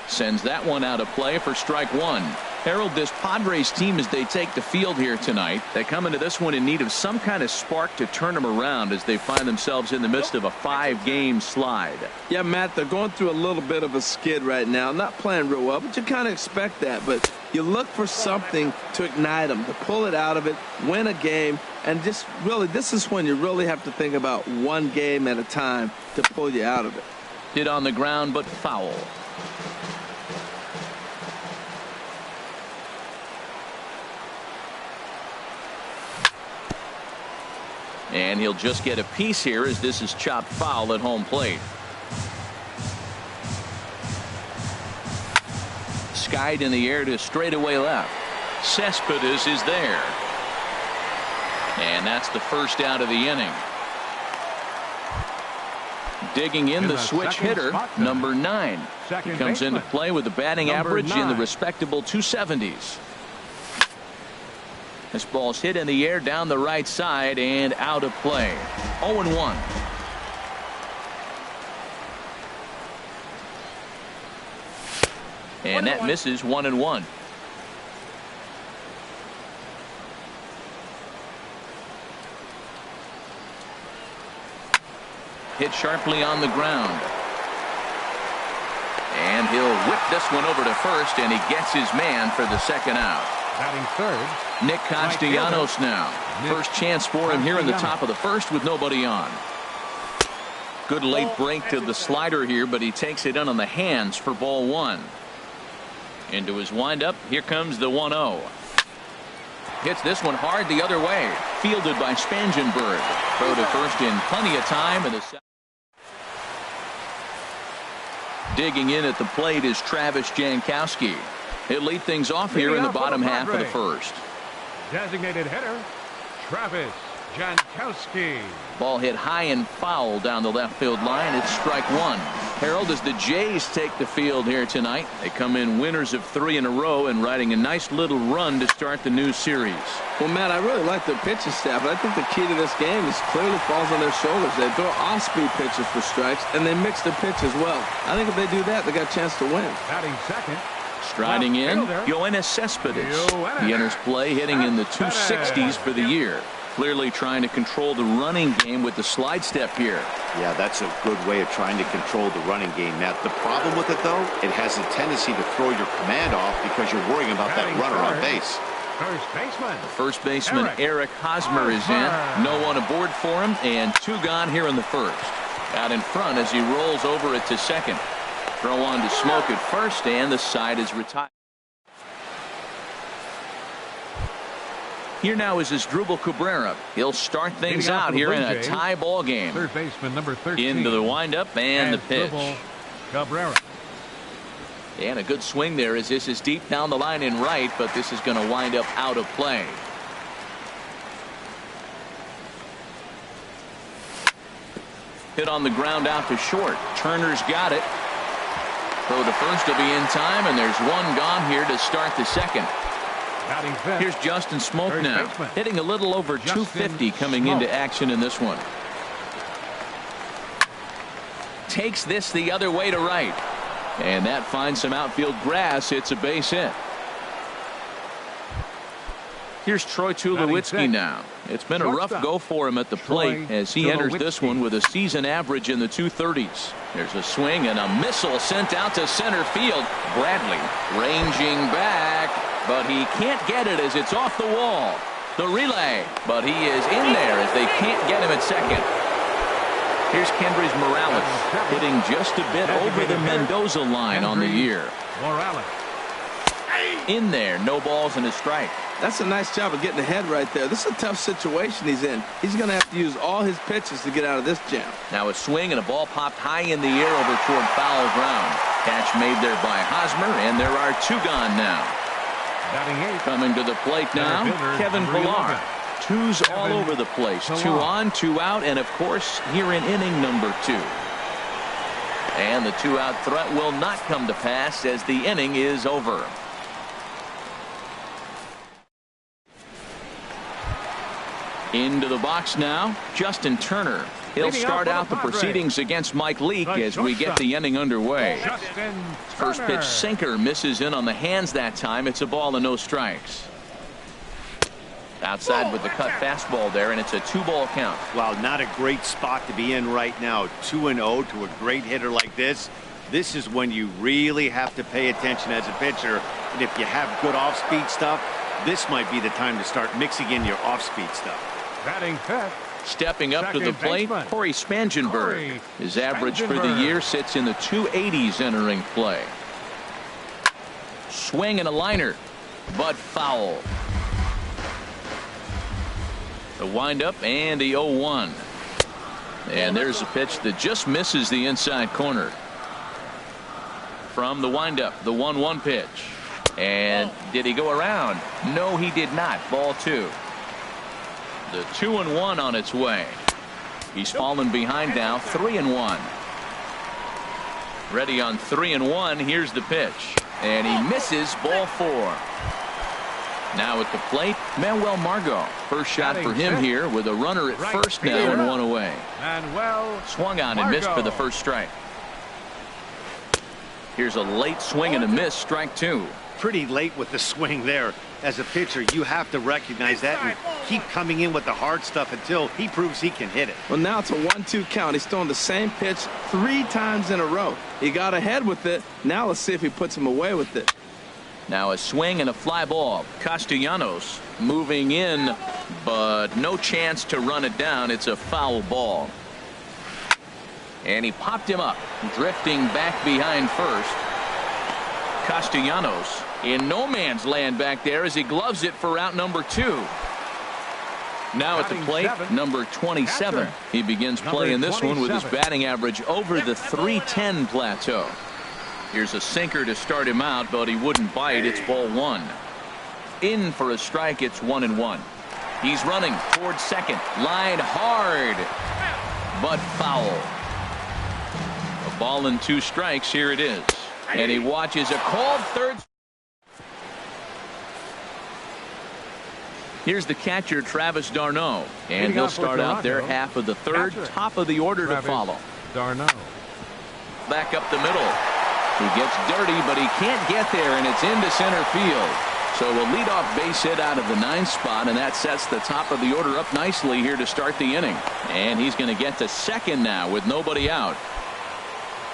S1: Sends that one out of play for strike one. Harold, this Padres team, as they take the field here tonight, they come into this one in need of some kind of spark to turn them around as they find themselves in the midst of a 5-game slide.
S2: Yeah, Matt, they're going through a little bit of a skid right now. Not playing real well, but you kind of expect that. But you look for something to ignite them, to pull it out of it, win a game, and just really, this is when you really have to think about one game at a time to pull you out of it.
S1: Hit on the ground, but foul. And he'll just get a piece here as this is chopped foul at home plate. Skied in the air to straightaway left. Cespedes is there. And that's the first out of the inning. Digging in the switch hitter, number 9. He comes into play with a batting average in the respectable 270s. This ball's hit in the air down the right side and out of play. 0-1. And that misses 1-1. Hit sharply on the ground. And he'll whip this one over to first, and he gets his man for the second out.
S4: Batting third,
S1: Nick Castellanos now. First chance for him here in the top of the first with nobody on. Good late break to the slider here, but he takes it in on the hands for ball one. Into his windup, here comes the 1-0. Hits this one hard the other way. Fielded by Spangenberg. Throw to first in plenty of time. And digging in at the plate is Travis Jankowski. He'll lead things off here in the bottom half of the first.
S4: Designated hitter, Travis Jankowski.
S1: Ball hit high and foul down the left field line. It's strike one. Harold, as the Jays take the field here tonight, they come in winners of 3 in a row and riding a nice little run to start the new series.
S2: Well, Matt, I really like their pitching staff, but I think the key to this game is clearly falls on their shoulders. They throw off-speed pitches for strikes, and they mix their pitch as well. I think if they do that, they got a chance to win.
S4: Batting second.
S1: Striding in, Yoenis Cespedes. He enters play hitting in the 260s for the year. Clearly trying to control the running game with the slide step here.
S3: Yeah, that's a good way of trying to control the running game, Matt. The problem with it, though, it has a tendency to throw your command off because you're worrying about that runner on base.
S4: First baseman.
S1: First baseman Eric Hosmer is in. No one aboard for him, and 2 gone here in the first. Out in front as he rolls over it to second. Throw on to Smoke at first, and the side is retired. Here now is Asdrubal Cabrera. He'll start things out here in a tie ball game.
S4: Third baseman number 13.
S1: Into the windup and the pitch.
S4: Cabrera.
S1: And a good swing there as this is deep down the line in right, but this is going to wind up out of play. Hit on the ground out to short. Turner's got it. Throw to first will be in time, and there's 1 gone here to start the second. Here's Justin Smoke now, hitting a little over 250 coming into action in this one. Takes this the other way to right, and that finds some outfield grass. It's a base hit. Here's Troy Tulowitzki now. It's been a rough go for him at the plate as he enters this one with a season average in the 230s. There's a swing and a missile sent out to center field. Bradley ranging back, but he can't get it as it's off the wall. The relay, but he is in there as they can't get him at second. Here's Kendrys Morales hitting just a bit over the Mendoza line on the year.
S4: Morales.
S1: In there, no balls and a strike.
S2: That's a nice job of getting ahead right there. This is a tough situation he's in. He's going to have to use all his pitches to get out of this jam.
S1: Now a swing and a ball popped high in the air over toward foul ground. Catch made there by Hosmer, and there are 2 gone now.
S4: Batting 8.
S1: Coming to the plate now, Kevin Pillar. Twos all over the place. 2 on, 2 out, and of course, here in inning number 2. And the 2-out threat will not come to pass as the inning is over. Into the box now, Justin Turner. He'll start out the proceedings against Mike Leake as we get the inning underway. First pitch sinker misses in on the hands that time. It's a ball and no strikes. Outside with the cut fastball there, and it's a 2-ball count.
S3: Wow, not a great spot to be in right now. 2-0 to a great hitter like this. This is when you really have to pay attention as a pitcher. And if you have good off-speed stuff, this might be the time to start mixing in your off-speed stuff.
S4: Batting fifth.
S1: Stepping up to the plate, Corey Spangenberg. His average for the year sits in the 280s entering play. Swing and a liner, but foul. The windup and the 0-1. And there's a pitch that just misses the inside corner. From the windup, the 1-1 pitch. And did he go around? No, he did not. Ball 2. The 2-1 on its way. He's fallen behind now, 3-1. Ready on 3-1. Here's the pitch. And he misses, ball 4. Now at the plate, Manuel Margot. First shot for him here with a runner at first now and 1 away. Swung on and missed for the first strike. Here's a late swing and a miss, strike 2.
S3: Pretty late with the swing there. As a pitcher, you have to recognize that and keep coming in with the hard stuff until he proves he can hit it.
S2: Well, now it's a 1-2 count. He's throwing the same pitch 3 times in a row. He got ahead with it. Now let's see if he puts him away with it.
S1: Now a swing and a fly ball. Castellanos moving in, but no chance to run it down. It's a foul ball. And he popped him up, drifting back behind first. Castellanos in no man's land back there as he gloves it for out number 2. Now at the plate, number 27. He begins playing this one with his batting average over the 310 plateau. Here's a sinker to start him out, but he wouldn't bite. It's ball 1. In for a strike. It's 1-1. He's running towards second. Line hard, but foul. A ball and 2 strikes. Here it is. And he watches a called third. Here's the catcher, Travis d'Arnaud. And he'll start out there half of the third. Top of the order to follow.
S4: d'Arnaud.
S1: Back up the middle. He gets dirty, but he can't get there, and it's into center field. So a leadoff base hit out of the 9th spot, and that sets the top of the order up nicely here to start the inning. And he's going to get to second now with nobody out.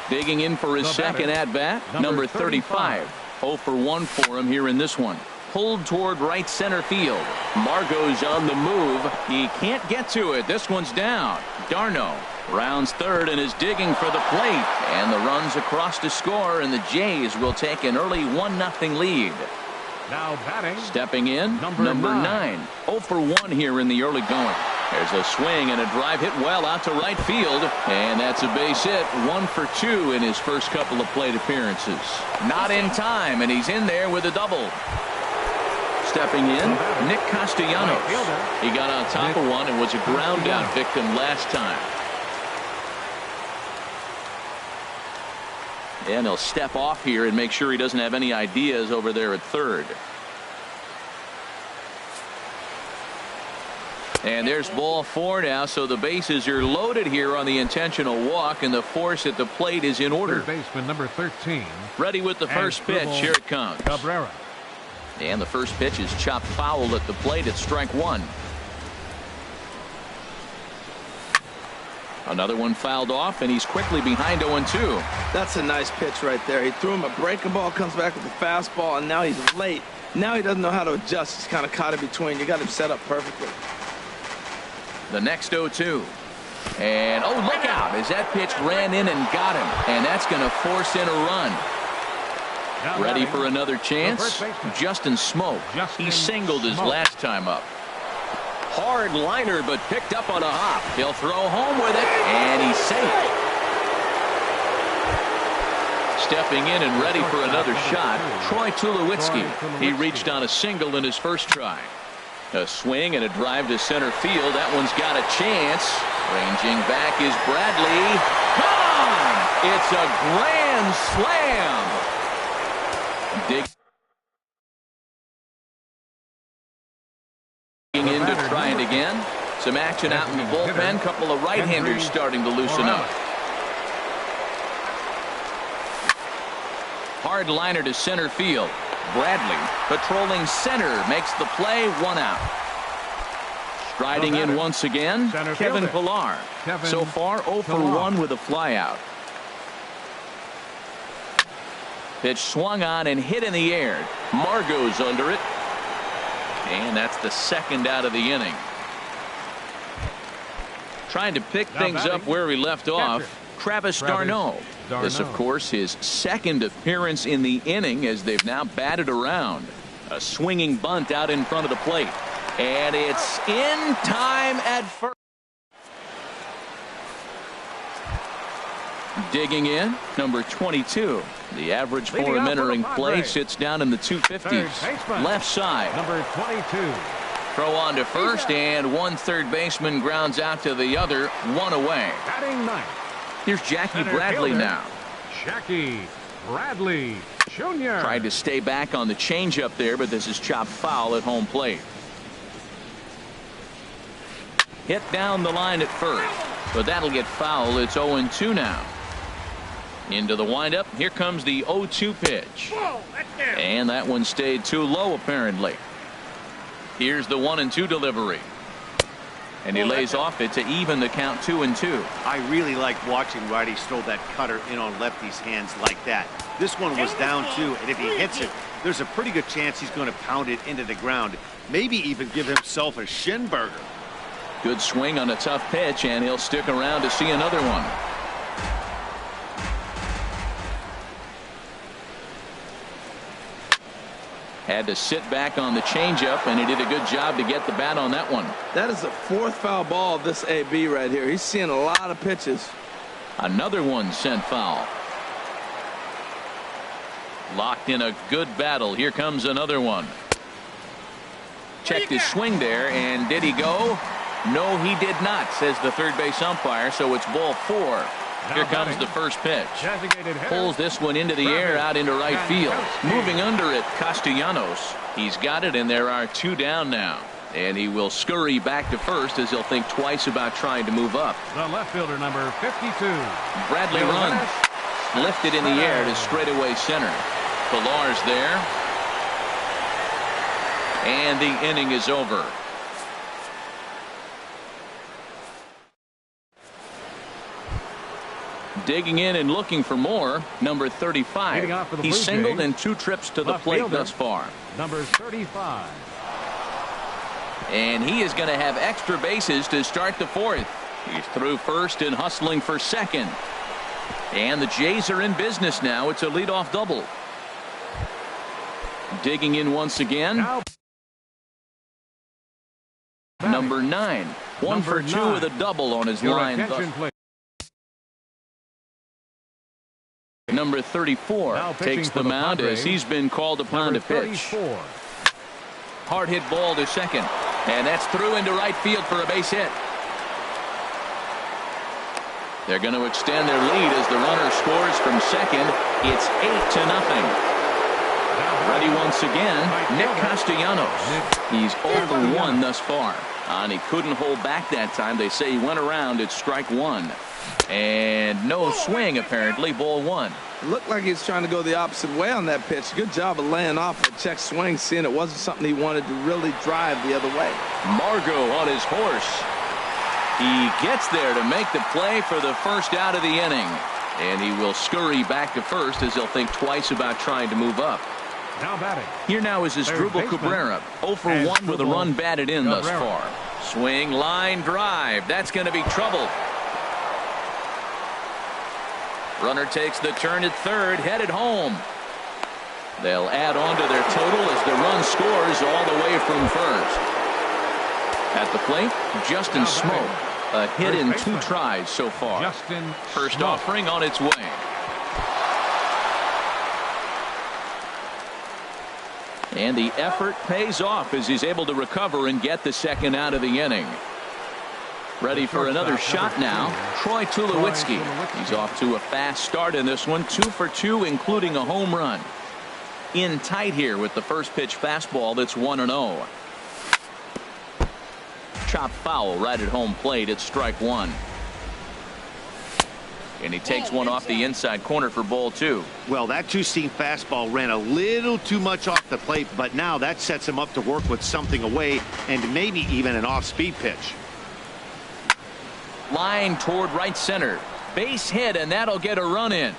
S1: Digging in for his second at-bat, number 35. 0 for 1 for him here in this one. Pulled toward right center field. Margot's on the move. He can't get to it. This one's down. d'Arnaud rounds third and is digging for the plate. And the runs across to score, and the Jays will take an early 1-0 lead.
S4: Now batting.
S1: Stepping in, number 9. 0 for 1 here in the early going. There's a swing and a drive hit well out to right field. And that's a base hit. 1 for 2 in his first couple of plate appearances. Not in time, and he's in there with a double. Stepping in, Nick Castellanos. He got on top of one and was a ground out victim last time. And he'll step off here and make sure he doesn't have any ideas over there at third. And there's ball 4 now, so the bases are loaded here on the intentional walk, and the force at the plate is in order.
S4: Third baseman number 13.
S1: Ready with the first pitch. Here it comes.
S4: Cabrera.
S1: And the first pitch is chopped foul at the plate at strike 1. Another one fouled off, and he's quickly behind 0-2.
S2: That's a nice pitch right there. He threw him a breaking ball, comes back with a fastball, and now he's late. Now he doesn't know how to adjust. He's kind of caught in between. You got him set up perfectly.
S1: The next 0-2. And, oh, look out, as that pitch ran in and got him. And that's going to force in a run. Ready for another chance? Justin Smoke. He singled his last time up.
S5: Hard liner, but picked up on a hop.
S1: He'll throw home with it, and he's safe. stepping in and ready for another shot, Troy Tulowitzki. He reached on a single in his first try. A swing and a drive to center field. That one's got a chance. Ranging back is Bradley. Gone! It's a grand slam. Digging in to try it again. Some action out in the bullpen. Couple of right-handers starting to loosen up. Hard liner to center field. Bradley patrolling center makes the play. 1 out. Striding in once again, Kevin Pillar. So far 0 for 1 with a flyout. Pitch swung on and hit in the air. Margot's under it. And that's the second out of the inning. Trying to pick things up where we left off. Travis d'Arnaud. This, of course, his second appearance in the inning as they've now batted around. A swinging bunt out in front of the plate. And it's in time at first. Digging in, number 22. The average for him entering play sits down in the 250s. Left side.
S4: Number 22.
S1: Throw on to first, and one third baseman grounds out to the other. 1 away.
S4: Batting ninth.
S1: Here's Jackie Bradley now.
S4: Jackie Bradley Jr.
S1: Tried to stay back on the changeup there, but this is chopped foul at home plate. Hit down the line at first, but that'll get foul. It's 0-2 now. Into the windup. Here comes the 0-2 pitch. And that one stayed too low, apparently. Here's the 1-2 delivery. And he lays off it to even the count 2-2.
S3: I really like watching righties throw that cutter in on lefties' hands like that. This one was down 2, and if he hits it, there's a pretty good chance he's going to pound it into the ground. Maybe even give himself a shin burger.
S1: Good swing on a tough pitch, and he'll stick around to see another one. Had to sit back on the changeup, and he did a good job to get the bat on that one.
S2: That is the 4th foul ball of this AB right here. He's seeing a lot of pitches.
S1: Another one sent foul. Locked in a good battle. Here comes another one. Checked his swing there, and did he go? No, he did not, says the third base umpire, so it's ball 4. Here comes the first pitch. Pulls this one into the air out into right field. Moving under it, Castellanos. He's got it, and there are 2 down now. And he will scurry back to first as he'll think twice about trying to move up.
S4: The left fielder, number 52.
S1: Bradley runs. Lifted in the air to straightaway center. Pillar's there. And the inning is over. Digging in and looking for more, number 35. He's singled in 2 trips to the plate thus far.
S4: Number 35.
S1: And he is going to have extra bases to start the 4th. He's through first and hustling for second. And the Jays are in business now. It's a leadoff double. Digging in once again. Number 9. 1 for 2 with a double on his line. Number 34 takes the mound as he's been called upon to pitch. Hard hit ball to second, and that's through into right field for a base hit. They're going to extend their lead as the runner scores from second. It's 8-0. Ready once again, Nick Castellanos. He's 0 for 1 thus far, and he couldn't hold back that time. They say he went around at strike 1. And no swing, apparently. Ball 1.
S2: Looked like he's trying to go the opposite way on that pitch. Good job of laying off a check swing, seeing it wasn't something he wanted to really drive the other way.
S1: Margot on his horse. He gets there to make the play for the first out of the inning. And he will scurry back to first as he'll think twice about trying to move up.
S4: Now batting.
S1: Here now is Asdrubal Cabrera. 0 for 1 with a run batted in thus far. Swing, line, drive. That's going to be trouble. Runner takes the turn at third, headed home. They'll add on to their total as the run scores all the way from first. At the plate, Justin Smoke. A hit in 2 tries so far. First offering on its way. And the effort pays off as he's able to recover and get the second out of the inning. Ready for another shot now. Troy Tulowitzki. He's off to a fast start in this one. 2 for 2, including a home run. In tight here with the first pitch fastball that's 1-0. Chop foul right at home plate. It's strike one. And he takes one off the inside corner for ball 2.
S3: Well, that two-seam fastball ran a little too much off the plate, but now that sets him up to work with something away and maybe even an off-speed pitch.
S1: Line toward right center. Base hit, and that'll get a run in.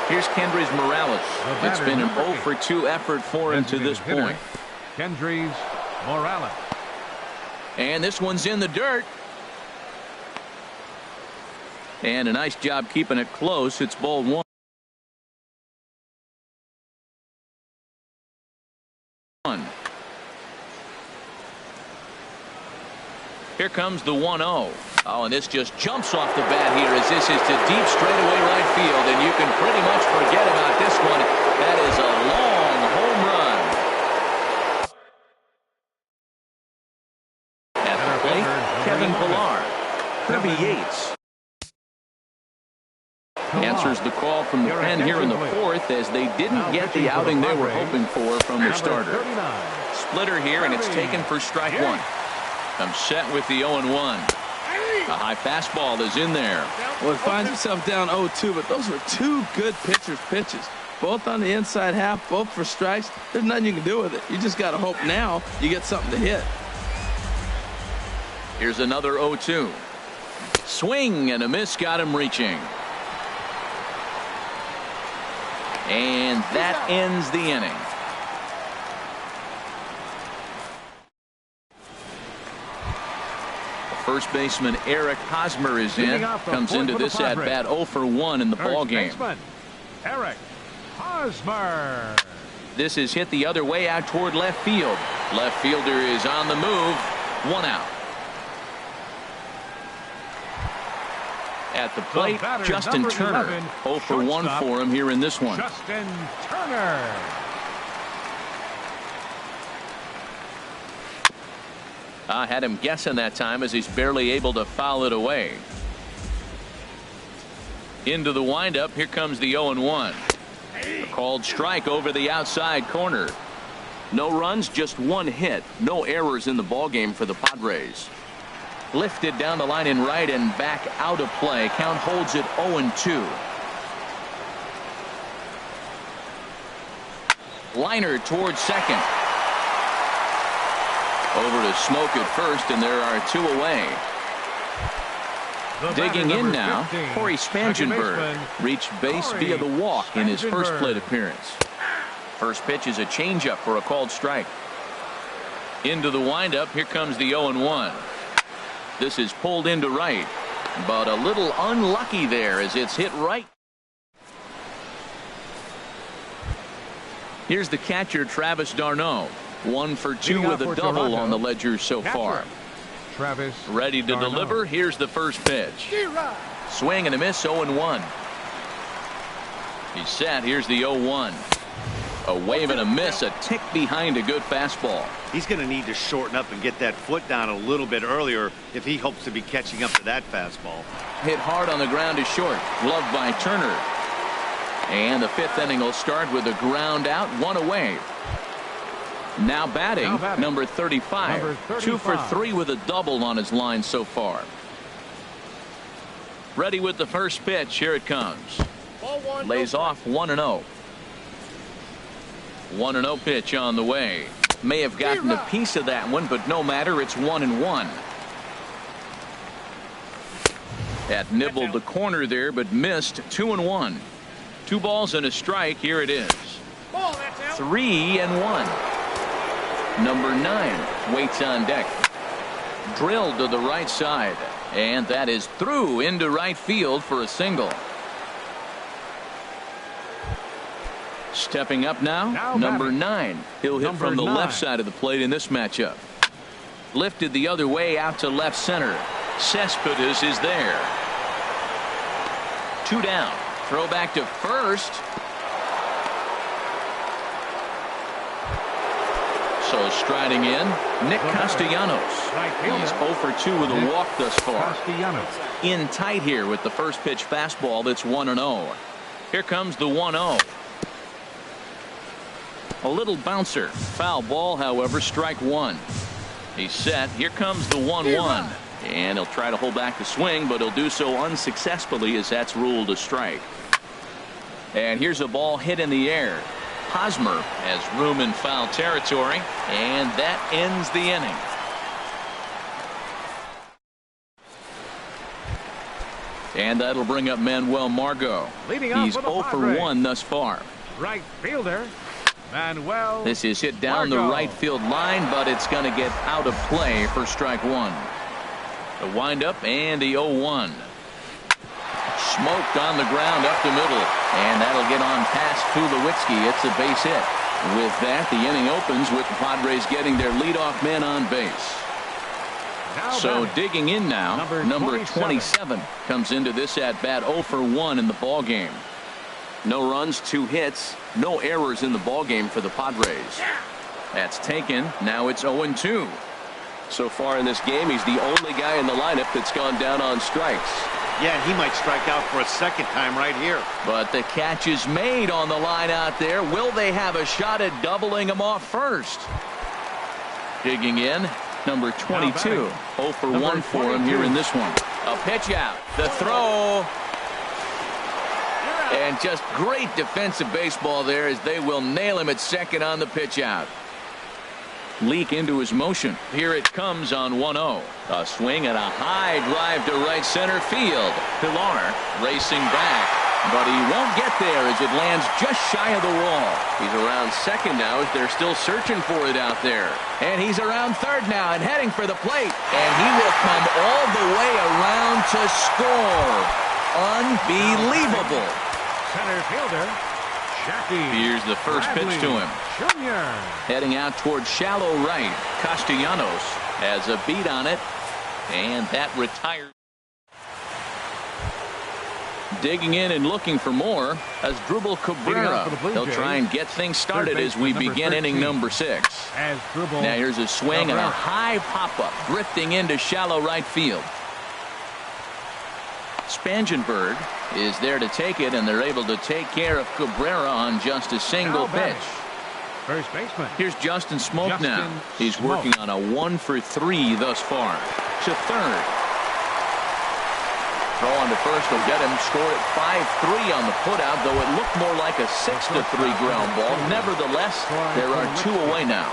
S1: Here's Kendrys Morales. It's been an 0 for 2 effort for him to this point.
S4: Kendrys Morales.
S1: And this one's in the dirt. And a nice job keeping it close. It's ball 1. Here comes the 1-0. Oh, and this just jumps off the bat here as this is to deep straightaway right field, and you can pretty much forget about this one. That is a long home run. At the plate, Kevin Pillar. Kirby Yates answers the call from the pen here in the 4th as they didn't get the outing they were hoping for from their starter. Splitter here, and it's taken for strike one. I'm set with the 0-1. A high fastball is in there.
S2: Well, finds himself down 0-2, but those were two good pitchers' pitches. Both on the inside half, both for strikes. There's nothing you can do with it. You just got to hope now you get something to hit.
S1: Here's another 0-2. Swing and a miss got him reaching. And that ends the inning. First baseman Eric Hosmer is in. Comes into this at bat 0 for 1 in the ball game.
S4: Eric Hosmer.
S1: This is hit the other way out toward left field. Left fielder is on the move. 1 out. At the plate, Justin Turner. 0 for 1 for him here in this one.
S4: Justin Turner.
S1: I had him guessing that time as he's barely able to foul it away. Into the windup. Here comes the 0-1. A called strike over the outside corner. No runs, just 1 hit. No errors in the ballgame for the Padres. Lifted down the line in right and back out of play. Count holds it 0-2. Liner towards second. Over to Smoke at first, and there are 2 away. Digging in now, Corey Spangenberg reached base via the walk in his first plate appearance. First pitch is a changeup for a called strike. Into the windup. Here comes the 0-1. This is pulled into right, but a little unlucky there as it's hit right. Here's the catcher, Travis d'Arnaud. 1 for 2 with a double on the ledger so far.
S4: Travis
S1: ready to deliver. Here's the first pitch. Swing and a miss. 0-1. He's set. Here's the 0-1. A wave and a miss. A tick behind a good fastball.
S3: He's going to need to shorten up and get that foot down a little bit earlier if he hopes to be catching up to that fastball.
S1: Hit hard on the ground is short. Gloved by Turner. And the 5th inning will start with a ground out. 1 away. Now batting, number 35. 2 for 3 with a double on his line so far. Ready with the first pitch. Here it comes. Lays off 1-0. 1-0 pitch on the way. May have gotten a piece of that one, but no matter. It's 1-1. That nibbled the corner there, but missed. 2-1. 2 balls and a strike. Here it is. 3-1. Number 9 waits on deck. Drilled to the right side, and that is through into right field for a single. Stepping up now number 9. He'll hit from the left side of the plate in this matchup. Lifted the other way out to left center. Cespedes is there. 2 down. Throw back to first. So striding in, Nick Castellanos. He's 0 for 2 with a walk thus far. In tight here with the first pitch fastball that's 1-0. Here comes the 1-0. A little bouncer. Foul ball, however, strike 1. He's set. Here comes the 1-1. And he'll try to hold back the swing, but he'll do so unsuccessfully as that's ruled a strike. And here's a ball hit in the air. Hosmer has room in foul territory, and that ends the inning. And that'll bring up Manuel Margot. He's 0 for 1 thus far.
S4: Right fielder, Manuel.
S1: This is hit down the right field line, but it's going to get out of play for strike 1. The windup and the 0-1. Smoked on the ground up the middle, and that'll get on past Tulowitzki. It's a base hit. With that, the inning opens with the Padres getting their leadoff man on base. So digging in now, number 27 comes into this at bat 0 for 1 in the ball game. No runs, 2 hits, no errors in the ball game for the Padres. That's taken. Now it's 0-2.
S5: So far in this game, he's the only guy in the lineup that's gone down on strikes.
S3: Yeah, he might strike out for a second time right here.
S1: But the catch is made on the line out there. Will they have a shot at doubling him off first? Digging in, number 22. 0 for 1 for him here in this one. A pitch out. The throw. And just great defensive baseball there as they will nail him at second on the pitch out. Leak into his motion. Here it comes on 1-0. A swing and a high drive to right center field. Pilar racing back, but he won't get there as it lands just shy of the wall.
S5: He's around second now as they're still searching for it out there.
S1: And he's around third now and heading for the plate. And he will come all the way around to score. Unbelievable.
S4: Center fielder, Jackie.
S1: Here's the first pitch to him.
S4: Jr.
S1: Heading out towards shallow right. Castellanos has a beat on it, and that retires. Digging in and looking for more as Drupal Cabrera. He'll try and get things started as we begin inning number 6. Now here's a swing and a high pop-up drifting into shallow right field. Spangenberg is there to take it, and they're able to take care of Cabrera on just a single pitch.
S4: First baseman.
S1: Here's Justin Smoke now. He's working on a 1 for 3 thus far. To third. Throw on to first will get him. Score at 5-3 on the putout, though it looked more like a 6-3 ground ball. Nevertheless, there are 2 away now.